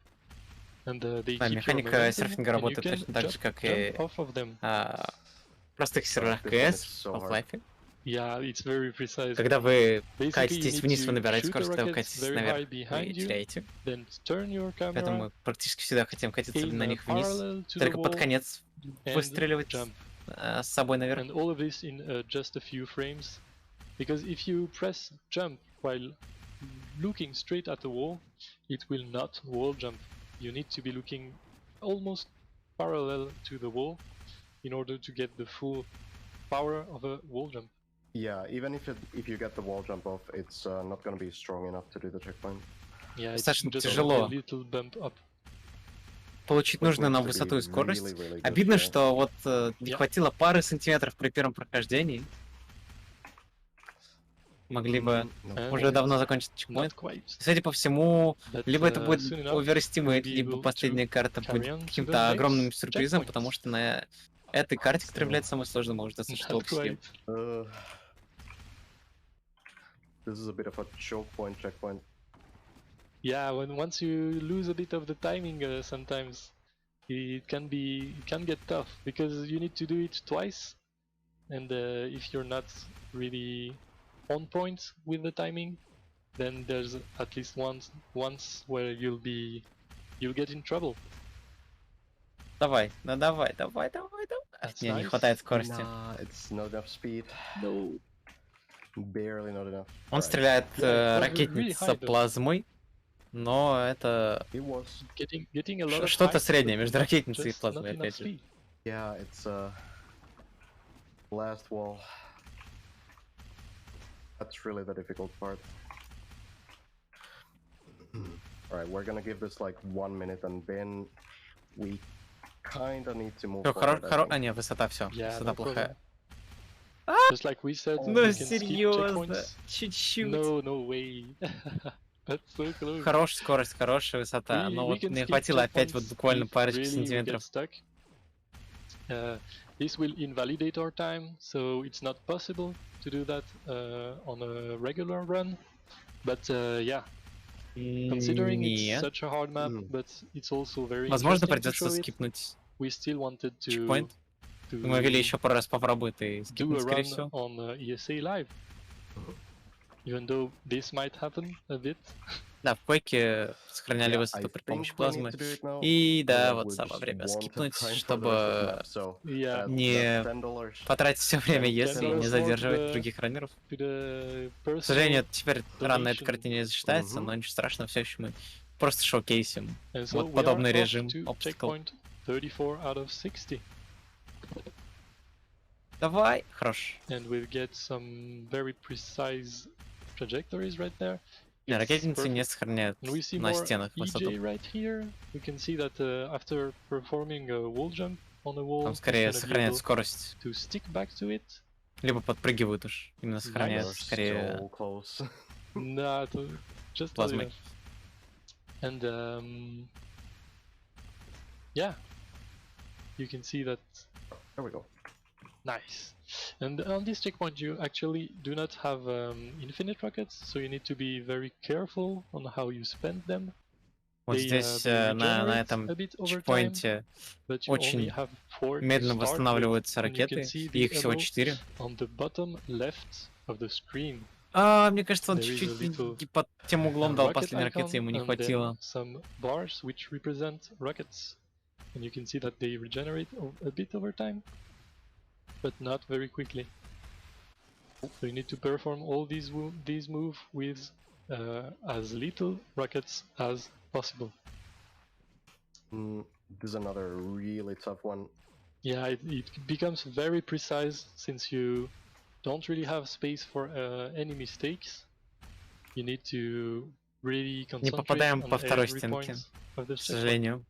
And they Да, keep your механика momentum, серфинга and you работает can точно так же, как jump и off of them. в простых серверах This one КС, is в so hard. Half-Life. Yeah, it's very precise. Когда вы Basically, you катитесь need вниз, вы to набираете shoot the скорость, когда вы rockets катитесь very наверх, high вы behind you, теряете. then turn your Поэтому camera, мы практически всегда хотим катиться на aim них вниз, parallel to the только под wall, конец and выстреливать jump. с собой наверх. And all of this in just a few frames. Because if you press jump while looking straight at the wall, it will not wall jump. You need to be looking almost parallel to the wall in order to get the full power of a wall jump. Yeah, even if you get the wall jump off, it's not gonna be strong enough to do the checkpoint. Yeah, it's Достаточно just тяжело a little bump up. получить Which нужную needs нам to be высоту и скорость. really, really good Обидно, here. что вот не Yeah. хватило пары сантиметров при первом прохождении. Могли бы And уже давно закончить not чекпоинт. quite. Судя по всему, But либо это будет soon enough, overestimate, we'll be либо able последняя to карта carry будет on to the каким-то огромным next сюрпризом, checkpoint. потому что на этой карте, которая является самой сложной, может достать что Not вообще. quite. This is a bit of a choke point checkpoint. Yeah, once you lose a bit of the timing, sometimes it can get tough because you need to do it twice, and if you're not really on point with the timing, then there's at least once where you'll get in trouble. Давай, ну давай. That's Мне не nice. хватает скорости. Nah, it's not enough speed. No. Barely not enough. Он Alright. стреляет Yeah, it was really ракетница high, though. плазмой, но это It was. Getting a lot of что-то height, среднее but между ракетницей и just not плазмой, enough опять же. speed. Yeah, it's last wall. That's really the difficult part. Alright, we're gonna give this like 1 minute and then we kinda need to move Всё, forward, I think. А, не, высота все. Yeah, Высота no плохая. Just like we said, Ну we can skip серьезно, checkpoints. чуть-чуть. No way. That's so close. Хорошая скорость, хорошая высота. Но вот can мне skip хватило опять вот checkpoints буквально if парочку really we get сантиметров. stuck. This will invalidate our time, so it's not possible to do that on a regular run. But yeah, considering it's Нет. such a hard map, but it's also very Возможно, interesting to придется show it, скипнуть we still wanted to чекпоинт. Мы вели еще пару раз попробует и do скипнуть, a скорее run всего. on ESA Live. Even though this might happen a bit. Да, в койке сохраняли Yeah, высоту I при think помощи we need плазмы. to do it now, И да, otherwise вот we самое just время won't have скипнуть, time for the rest of the чтобы map, so Yeah. не $10. потратить все время, $10 если не more задерживать to the- других раннеров. To the К сожалению, personal, теперь ран на этой donation. карте не засчитается, Мгм. но ничего страшного, все еще мы просто шоукейсим. and so Вот we are подобный off режим to obstacle. checkpoint 34 out of 60, Давай, хорош. and we'll get some very precise trajectories right there. Не, It's ракетницы не perfect. сохраняют And we see на more стенах высоту. EJ right here. We can see that after performing a wall jump on a wall, Там he's скорее gonna be сохраняют able скорость. to stick back to it. Либо подпрыгивают уж. Именно сохраняют We're скорее so close. Nah, just not плазмой. enough. And yeah, you can see that. There we go. Nice. And on this checkpoint, you actually do not have infinite rockets, so you need to be very careful on how you spend them. Вот They, здесь they на regenerate этом a bit over time, чекпоинте but you only очень have 4 to медленно start with, восстанавливаются and you can ракеты, see и the их всего arrow 4. on the bottom left of the screen. Мне кажется, он There is a чуть-чуть little не под тем углом дал rocket последней icon, ракеты, ему не and хватило. then some bars which represent rockets, and you can see that they regenerate a bit over time, but not very quickly. So you need to perform all these moves with as little rockets as possible. This is another really tough one. Yeah, it becomes very precise since you don't really have space for any mistakes. You need to really Не concentrate попадаем on по второй every стенке, point of the к checkpoint. сожалению.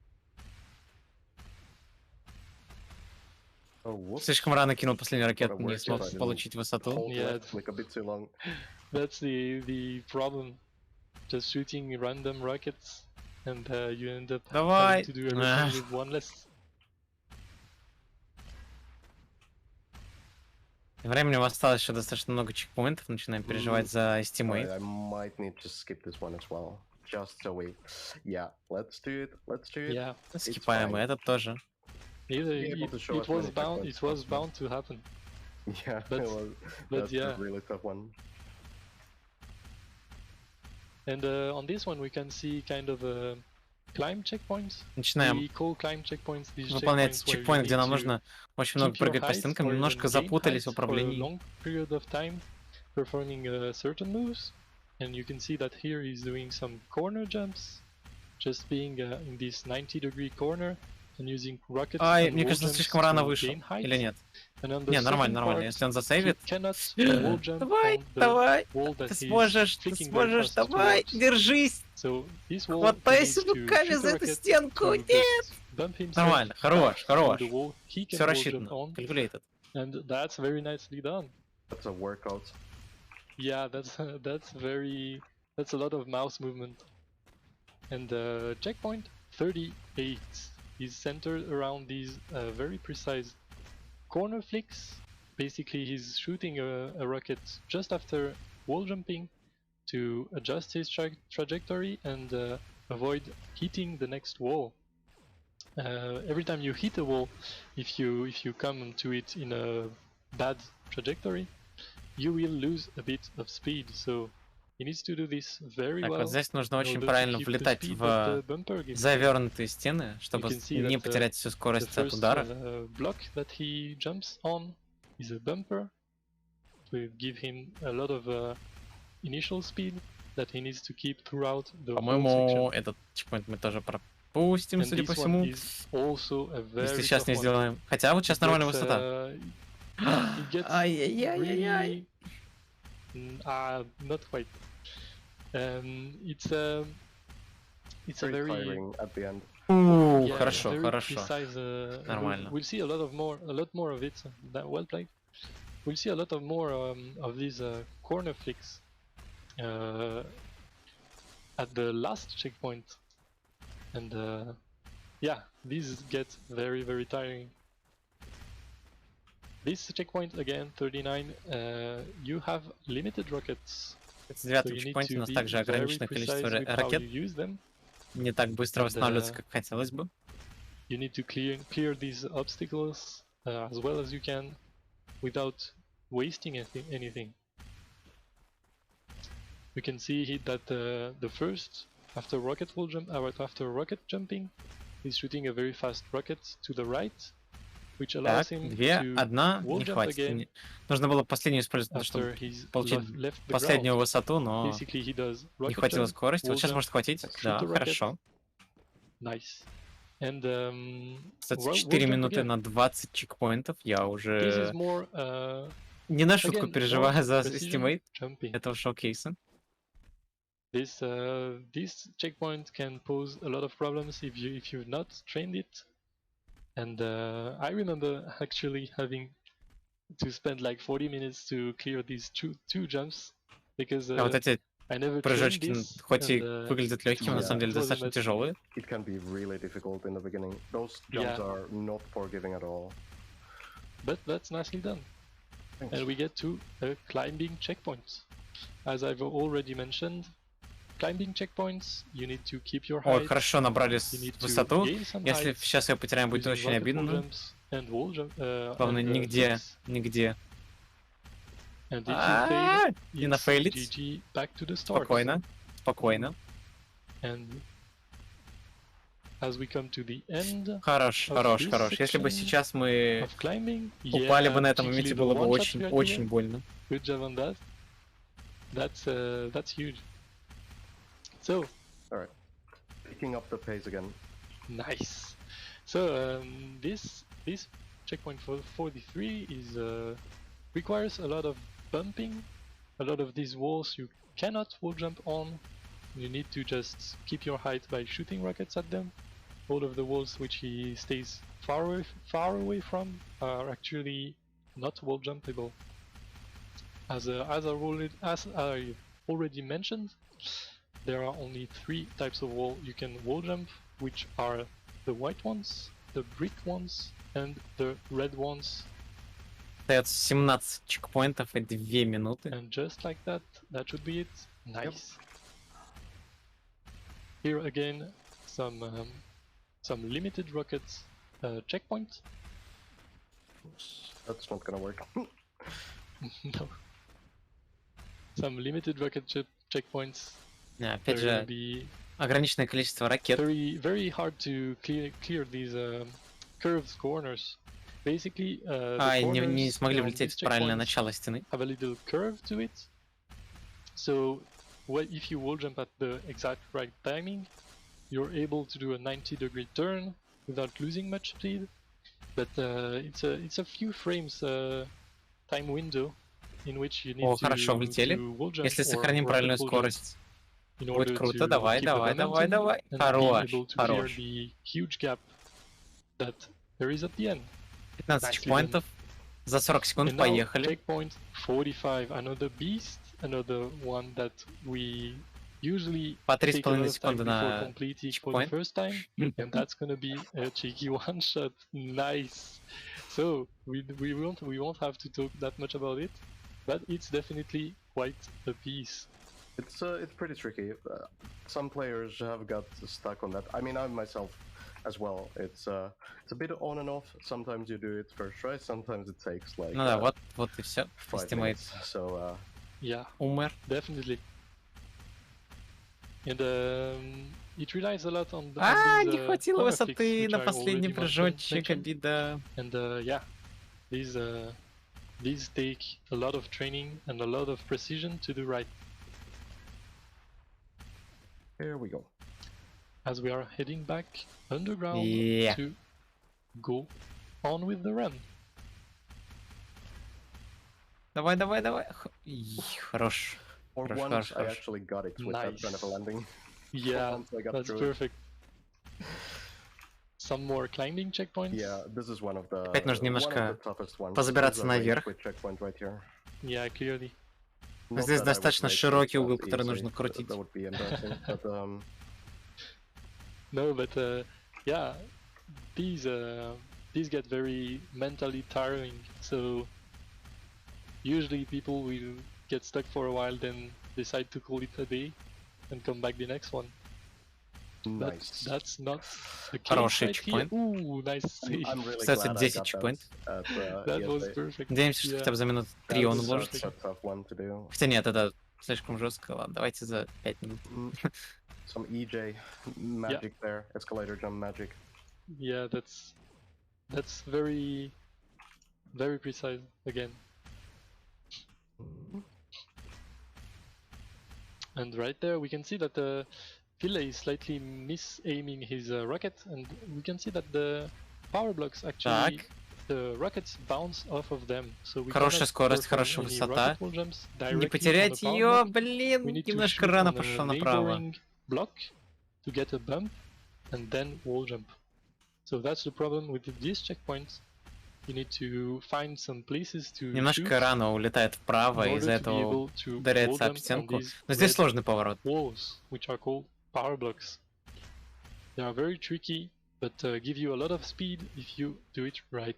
Oh, whoops. Слишком рано кинул последнюю ракету, не Whatever, смог I didn't получить высоту. Hold Yeah. left click a bit too long. That's the problem. Just shooting random rockets, and you end up Давай! having to do everything with one less. Времени осталось еще достаточно много чекпоинтов, начинаем переживать за Alright, эстимейт. I might need to skip this one as well. Just so we... Yeah, let's do it. Let's do it. Yeah, Скипаем и fine. этот тоже. able to show it us was many bound. checkpoints It was possible. bound to happen. Yeah, But- it was, but that's yeah. a really tough one. And on this one, we can see kind of climb checkpoints. Начинаем We call climb checkpoints these выполнять checkpoints where you чекпоинт, где need нам to нужно очень много keep your прыгать по height стенкам, or немножко even gain запутались в height for a управлении. long period of time, performing certain moves. And you can see that here he's doing some corner jumps, just being in this 90-degree corner and using rockets Ай, and мне wall кажется, jumps слишком рано to вышел. gain height. Или нет? And on the Не, second нормально, нормально. part, Если он he засейвит... cannot wall jump Давай, on the давай! wall that Ты he's сможешь, ты flicking very сможешь, fast давай! towards. Держись! So this wall Хватайся he needs to руками shoot за a эту rocket стенку! to Нет! just bump himself Нормально, хорош, back хорош. to the wall he can Все wall рассчитано. jump on, Calculated. and that's very nicely done. That's a workout. Yeah, that's that's a lot of mouse movement. And checkpoint 38 is centered around these very precise corner flicks. Basically, he's shooting a rocket just after wall jumping to adjust his trajectory and avoid hitting the next wall. Every time you hit a wall, if you come to it in a bad trajectory, you will lose a bit of speed. So he needs to do this very Так, well. вот здесь нужно in очень order to правильно keep the влетать speed в that the bumper gives. завернутые стены, чтобы can see не that, потерять всю The скорость от first удара. block that he jumps on is a bumper. To give him a lot of initial speed that he needs to keep throughout the whole По-моему, section. этот чекпоинт мы тоже пропустим, And судя this по one всему. is also a very Если сейчас tough не one. сделаем. Хотя вот сейчас It нормальная gets, высота. it gets Ай-яй-яй-яй-яй. really, not quite. It's a Pretty very tiring at the end. yeah, Хорошо, very хорошо. precise, Нормально. We'll see a lot more of it. That well played. We'll see a lot of more of these corner flicks at the last checkpoint, and yeah, these get very tiring. This checkpoint again, 39. You have limited rockets. В So 39-м you need чекпоинте у to нас be также very ограниченное precise количество with how ракет. you use them. Не так быстро And, восстанавливается, как хотелось бы. You need to clear these obstacles as well as you can without wasting anything. We can see that the first after rocket jumping, he's shooting a very fast rocket to the right, which allows Так, him две, to одна, wall не jump хватит. again Нужно было последнюю использовать, after чтобы he's получить left the последнюю ground. высоту, но Basically, he does не rocket хватило jump, скорости. Вот wall сейчас jump, может хватить. shoot Да, the rocket. хорошо. Nice. And Кстати, wall 4 jump минуты again. на 20 чекпоинтов. Я This is уже more не на шутку again, переживаю more за precision эстимейт jumping. этого шоу-кейса. This checkpoint can pose a lot of problems if you've not trained it. And I remember actually having to spend like 40 minutes to clear these two jumps because А вот эти I never trained прыжочки, this. хоть и and, выглядят легкими, на yeah, самом деле it wasn't достаточно that- тяжелые. It can be really difficult in the beginning. Those jumps Yeah. are not forgiving at all. But that's nicely done. Thanks. And we get to climbing checkpoints. As I've already mentioned, climbing checkpoints, you need to keep your height. Ой, хорошо, набрали You need to высоту. gain some Если height сейчас ее потеряем, будет using очень rocket wall обидно. jumps and wall jump, Главное, and, нигде, flicks. нигде. And if you fail, Не it's нафейлить. GG back to the start. Спокойно, спокойно. And as we come to the end Хорош, of хорош, this хорош. Если бы section сейчас мы of climbing, упали бы на этом GG моменте, the было бы one-shot очень, right очень again. больно. Good job on that. That's huge. So Picking up the pace again. Nice. So this checkpoint for 43 is requires a lot of bumping. A lot of these walls you cannot wall jump on. You need to just keep your height by shooting rockets at them. All of the walls which he stays far away from are actually not wall jumpable. As I already mentioned, there are only 3 types of wall you can wall jump, which are the white ones, the brick ones, and the red ones. Остается 17 чекпоинтов и 2 минуты. And just like that, that should be it. Nice. Here again, some limited rockets checkpoint. That's not gonna work. No. Some limited rocket checkpoints. Опять There will же, be ограниченное количество ракет. very hard to clear these curved corners. Basically, the И не corners смогли on влететь these в правильное checkpoints начало стены. have a little curve to it. So, if you wall jump at the exact right timing, you're able to do a 90-degree turn without losing much speed. But it's a few frames time window in which you need О, хорошо, влетели. to wall jump Если or сохраним rocket правильную wall jump скорость, in будет order круто. to Давай, keep the давай, давай, momentum давай. and be Хорош, able to clear хорош. the huge gap that there is at the end. 15 Nicely чекпоинтов. За 40 секунд And now, поехали. checkpoint 45, another beast, another one that we usually По take a lot 3,5 of time секунды before на completing for the чекпоинт. first time, and that's gonna be a cheeky one shot. Nice. So we won't have to talk that much about it, but it's definitely quite a piece. It's pretty tricky. Some players have got stuck on that. I mean, I myself as well. It's a bit on and off. Sometimes you do it first try. Sometimes it takes like Ну да, вот и все. 5 Estimate minutes. So Yeah, умер. definitely. And it relies a lot on Не these хватило corner высоты flicks, на which I последний already прыжочек, mentioned. обида. And yeah, these take a lot of training and a lot of precision to do right. here we go. As we are heading back underground Yeah. to go on with the run. Давай, давай, давай. Хорош. For Хорош, once, хорош, I хорош. actually got it with that kind of a Nice. landing. Yeah, once I got that's through it. perfect. Some more climbing checkpoints. Yeah, this is one of the Опять нужно немножко toughest ones. позабираться There's a наверх. rage quit checkpoint right here. Yeah, clearly. Not Здесь that I would достаточно rage широкий quit угол, that который easy. нужно крутить. That would be embarrassing, but No, but yeah, these get very mentally tiring. So usually people will get stuck for a while, then decide to call it a day and come back the next one. But nice. that's not the case Хороший right here. checkpoint. Ooh, nice save. I'm really Кстати, glad I 10 got чекпоинт. that at, That was ESA. perfect. Надеемся, что Yeah. хотя бы за минут 3 он That's уложится. That's a tough one to do. Хотя нет, это слишком жестко. Ладно, давайте за 5 минут. Some EJ magic there, escalator jump magic. Yeah, that's very precise again. And right there we can see that Ville is slightly misaiming his rocket, and we can see that the power blocks actually Так. the rockets bounce off of them. So we Хорошая cannot скорость, perform хорошая any высота. rocket wall jumps Не directly потерять on the power ее, block. блин, We need to немножко shoot рано on a пошел направо. neighboring block to get a bump and then wall jump. So that's the problem with these checkpoints. You need to find some places to shoot Немножко рано улетает вправо, in и из-за order to be этого able to wall ударяется об jump on стенку. these Но здесь red сложный поворот. walls, which are called power blocks. They are very tricky, but give you a lot of speed if you do it right.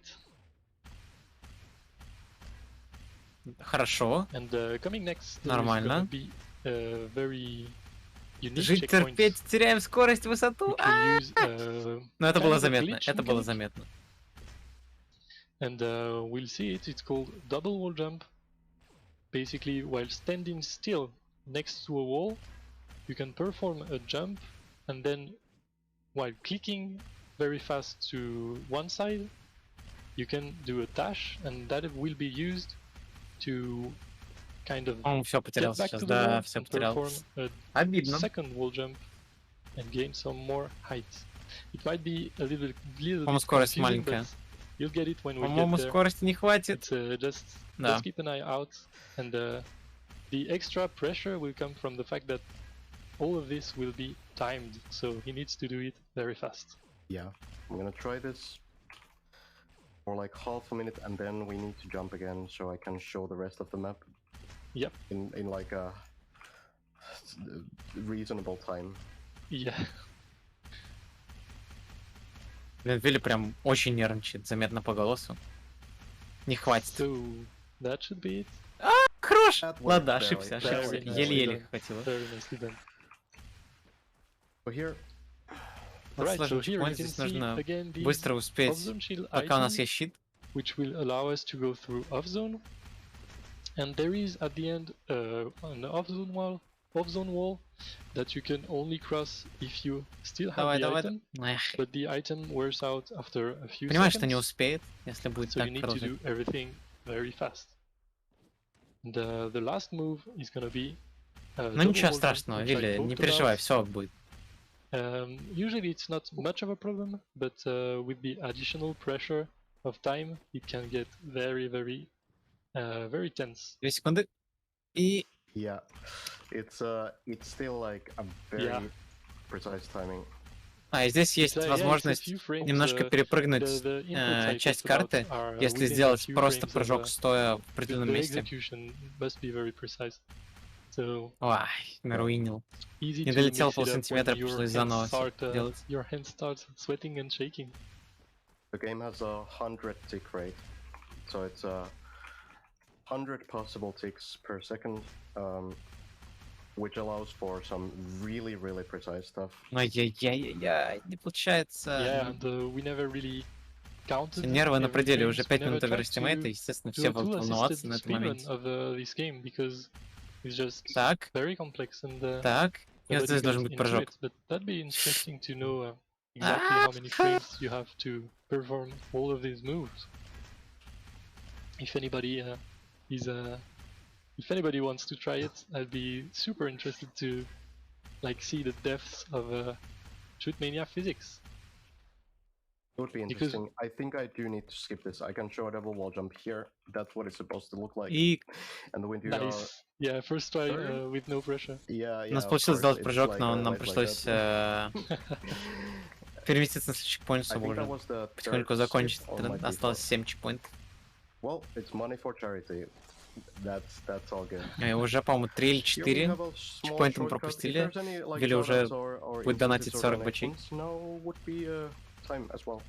Хорошо. And coming next, there is Нормально. gonna be a very unique Жить, checkpoint терпеть, теряем скорость, высоту. which we use. Но это kind было of a заметно, glitch это было mechanic. заметно. And we'll see it. It's called double wall jump. Basically, while standing still next to a wall, you can perform a jump, and then while clicking very fast to one side, you can do a dash, and that will be used to kind of Он все get потерял back сейчас, to the да, wall все and потерял. perform a Обидно. second wall jump and gain some more height. It might be a little По-моему, bit скорость confusing, маленькая. but you'll get it when we По-моему, get there. скорости не хватит. It's, just Да. let's keep an eye out, and the extra pressure will come from the fact that all of this will be timed, so he needs to do it very fast. Yeah, I'm gonna try this for like half a minute, and then we need to jump again so I can show the rest of the map. Yep. In like a reasonable time. Yeah. Блин, Вилли прям очень нервничает, заметно по голосу. Не хватит. So that should be it. Хорош! That worked Ладно, barely. ошибся. Barely. Еле-еле Barely. хватило. Very nicely done. So here, Alright, so Сложный here you чекпоинт, can здесь see нужно again the быстро успеть, off-zone shield пока у нас item, есть щит. which will allow us to go through off-zone. And there is at the end an off-zone wall that you can only cross if you still have Давай, the давай. item, Эх, but the item wears out after a few понимаешь, что не seconds, успеет, если будет so you так need to продолжать. do everything very fast. And the last move is gonna be Ну ничего страшного, Вилли, не переживай, все будет. Usually it's not much of a problem, but with the additional pressure of time, it can get very, very tense. 2 секунды. И... yeah, it's still like a very Yeah. precise timing. А, и здесь есть Yeah, it's a возможность few frames, немножко перепрыгнуть the inputs I часть talked карты, about are, если within a сделать few просто frames of, прыжок стоя в but определенном the месте. execution must be very precise. So Ой, наруинил. easy Не to долетел mix it up полсантиметра, when your пришлось hands заново всё start, делать. your hands start sweating and shaking. The game has a 100 tick rate, so it's 100 possible ticks per second, which allows for some really precise stuff. Ай-яй-яй-яй, не получается. Yeah, and we never really counted Все нервы на every пределе, frames. уже We 5 never минут tried оверстимейта, to естественно, do все a будут tool волноваться assisted на этом speedrun моменте. of this game because it's just Так, very complex and так, и вот nobody здесь должен gets быть into прыжок. it. But that'd be interesting to know exactly how many frames you have to perform all of these moves. If anybody if anybody wants to try it, I'd be super interested to like see the depths of Shootmania physics. It would be interesting. I think I do need to skip this. I can show a double wall jump here. That's what it's supposed to look like. И And when you Nice. Yeah, first try Sorry? with no pressure. yeah, у нас of получилось course, сделать it's прыжок, like но a нам light like пришлось that. переместиться на следующий чекпоинт, I чтобы think that уже was the потихоньку third закончить. skip on my Осталось default. 7 чекпоинтов. Well, it's money for charity. That's all good. И уже, по-моему, 3 или Here we 4 have a small чекпоинта мы shortcut. If пропустили. there's any, like, Вилли уже shoutouts or будет донатить inputs or 40 бачей. donations, now would be time as well.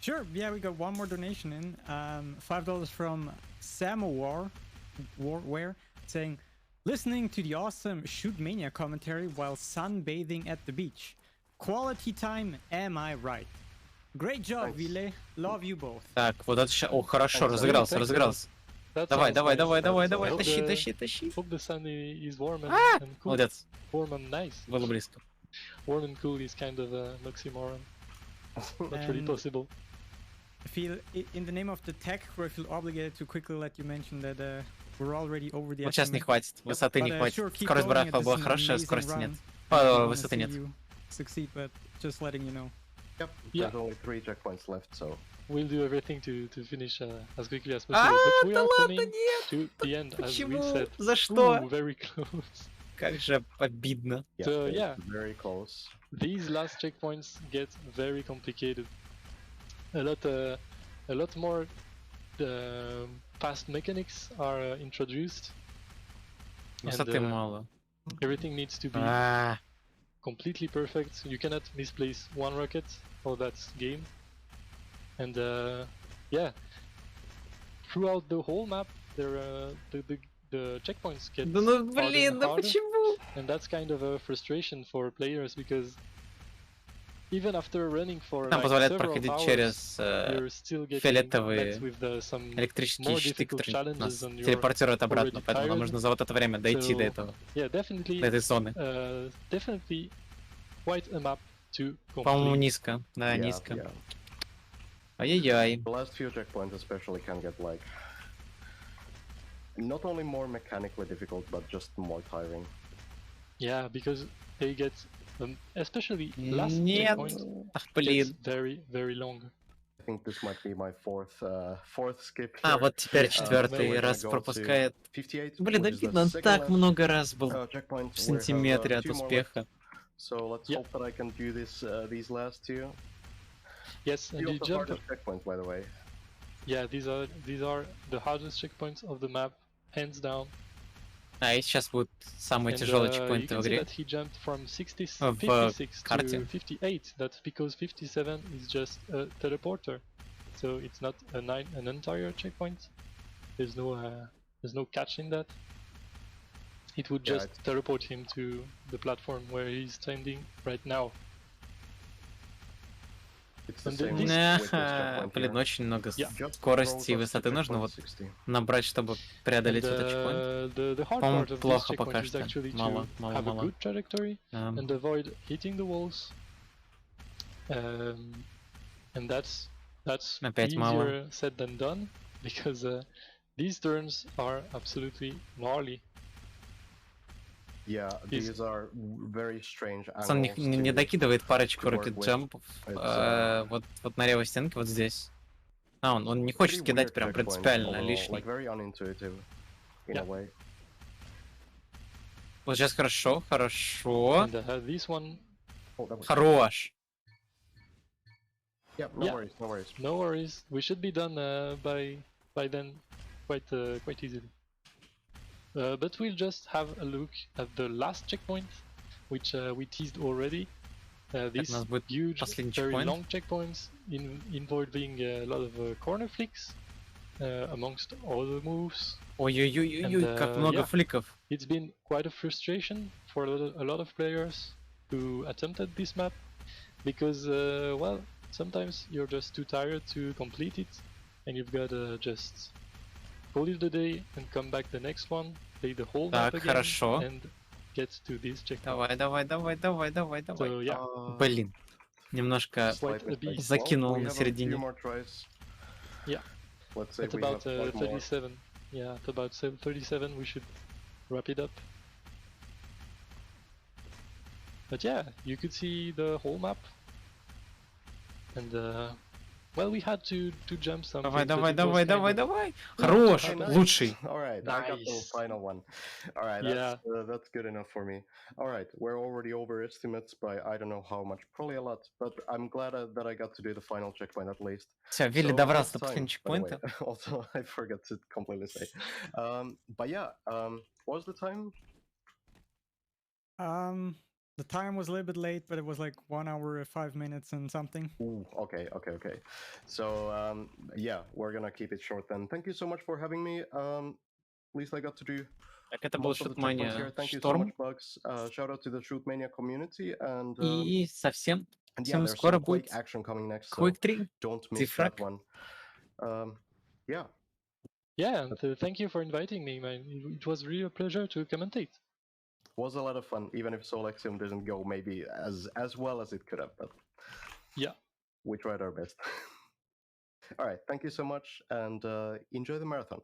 Sure, yeah, we got one more donation in. $5 from Samowar Warware saying, listening to the awesome Shootmania commentary while sunbathing at the beach. Quality time, am I right? Great job, Thanks. Ville. Love you both. Так, вот это сейчас... О, хорошо, Thanks, разыгрался, thanks, разыгрался. That Давай, sounds давай, nice. давай, давай, That's давай, all. тащи, Hope the- тащи, тащи. Hope the sun is warm and cool. Молодец, Warm and nice. было близко. Warm and cool is kind of an oxymoron. Not really And- possible. I feel, in the name of the tech crew, I feel obligated to quickly let you mention that we're already over the Вот сейчас не estimate. хватит, высоты не But, хватит. sure, keep Скорость going. брафа This была is an хорошая, amazing скорости run. нет. I wanna Высоты see нет. you succeed, but just letting you know. Yep. Yeah. There's only 3 checkpoints left, so We'll do everything to finish as quickly as possible. But we да are ладно, coming нет! to the end, as we Почему? said. За что? Ooh, very close. Как же обидно. yeah, So, it's yeah. very close. These last checkpoints get very complicated. A lot more fast mechanics are introduced. Высоты And, мало. everything needs to be А, completely perfect. You cannot misplace one rocket, or that's game. And yeah, throughout the whole map, there the checkpoints get Да ну harder блин, and да harder. почему? And that's kind of a frustration for players because even after running for Нам like позволяет several проходить hours, через you're still getting фиолетовые met with some электрические more щиты, difficult которые нас challenges and you're телепортируют обратно, already поэтому нам tired. нужно за вот это время дойти до So, этого, yeah, definitely до этой зоны. definitely quite a map to По-моему, complete. низко. Да, Yeah, низко. yeah. Ай-яй-яй. The last few checkpoints especially can get like not only more mechanically difficult but just more tiring. Yeah, because they get Especially last Нет. checkpoint Ах, gets блин. very, very long. I think this might be my fourth skip here. А, вот теперь So четвертый we're gonna раз go to пропускает. 58, Блин, which is the обидно, он second так last много раз был checkpoint. в We have сантиметре от 2 more left. успеха. So let's Yeah. hope that I can do this these last two. Yes, and Few you of the jump. hardest checkpoints, by the way. Yeah, these are the hardest checkpoints of the map, hands down. А, и сейчас будут самые And тяжелые you чекпоинты в can see игре. that he jumped from 56 карте. to 58. That's because 57 is just a teleporter, so it's not an entire checkpoint. There's no catch in that. It would just teleport him to the platform where he's standing right now. It's the And same this- with this checkpoint Блин, here. очень много Yeah. скорости и Just высоты to нужно checkpoint вот 60. набрать, чтобы преодолеть And, этот чекпоинт. the hard По-моему, part of this плохо пока checkpoint is что. actually Мало, to мало, have a мало. good trajectory and avoid hitting the walls. And that's Опять easier мало. said than done because these turns are absolutely gnarly. Yeah, these are very strange Он angles. не докидывает парочку to work рокет with. джампов вот на левой стенке, вот здесь. А, он не Pretty хочет кидать weird прям checkpoint принципиально overall, лишний. like very unintuitive in Yeah. a way. Вот сейчас хорошо, хорошо. And this one, Oh, that was... Хорош. Yeah, no Yeah. worries, no worries. no worries. We should be done by then quite easily. But we'll just have a look at the last checkpoint, which we teased already. These нас будет huge, последний very checkpoint. long checkpoints involving a lot of corner flicks, amongst other moves. Ой-ой-ой-ой, And, как много yeah. фликов. It's been quite a frustration for a lot of players who attempted this map, because, well, sometimes you're just too tired to complete it, and you've got to just call it a day and come back the next one, play the whole map Так, again, хорошо. and get to this checkpoint. Давай. So yeah, Блин, немножко quite a beast. закинул we на have a few середине. more tries. Yeah. Let's say At we about have 5 more. 37. Yeah, at about 37 we should wrap it up. But yeah, you could see the whole map. And well, we had to jump some Давай. things, but it was kind of- Хорош, Okay, nice. лучший. All right, I got the Nice. final one. All right, that's good enough for me. All right, we're already over estimates by I don't know how much, probably a lot, but I'm glad that I got to do the final checkpoint at least. Все, Вилли So, добрался it's до time, последнего by the way. чекпоинта. Also, I forgot to completely say. But yeah, what was the time? The time was a little bit late, but it was like 1 hour, 5 minutes and something. Ooh, okay. So yeah, we're gonna keep it short then. Thank you so much for having me. At least I got to do Так, это был most of the checkpoints here. Shootmania Thank you so Шторм. much, Bugs. Shout out to the Shootmania community, and И совсем yeah, there's скоро some Quake будет action coming next, so Quake 3. don't miss that Дифраг. one. Yeah, Yeah, and thank you for inviting me, man. It was really a pleasure to commentate. was a lot of fun, even if Solexium didn't go maybe as well as it could have, but Yeah. we tried our best. All right, thank you so much, and enjoy the marathon.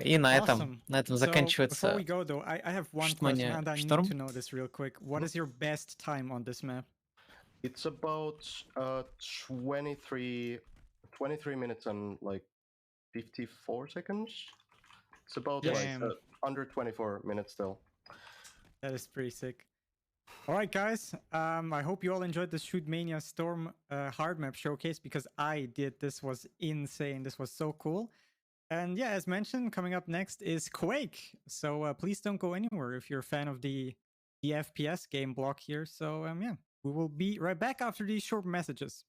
И на Awesome. этом So, before заканчивается we go though, I have one Shootmania question and I need Шторм. to know this real quick. What is your best time on this map? It's about 23 minutes and like 54 seconds. It's about Damn. like under 24 minutes still. That is pretty sick. All right, guys. I hope you all enjoyed the Shootmania Storm hard map showcase, because I did. This was insane. This was so cool. And yeah, as mentioned, coming up next is Quake. So please don't go anywhere if you're a fan of the FPS game block here. So yeah, we will be right back after these short messages.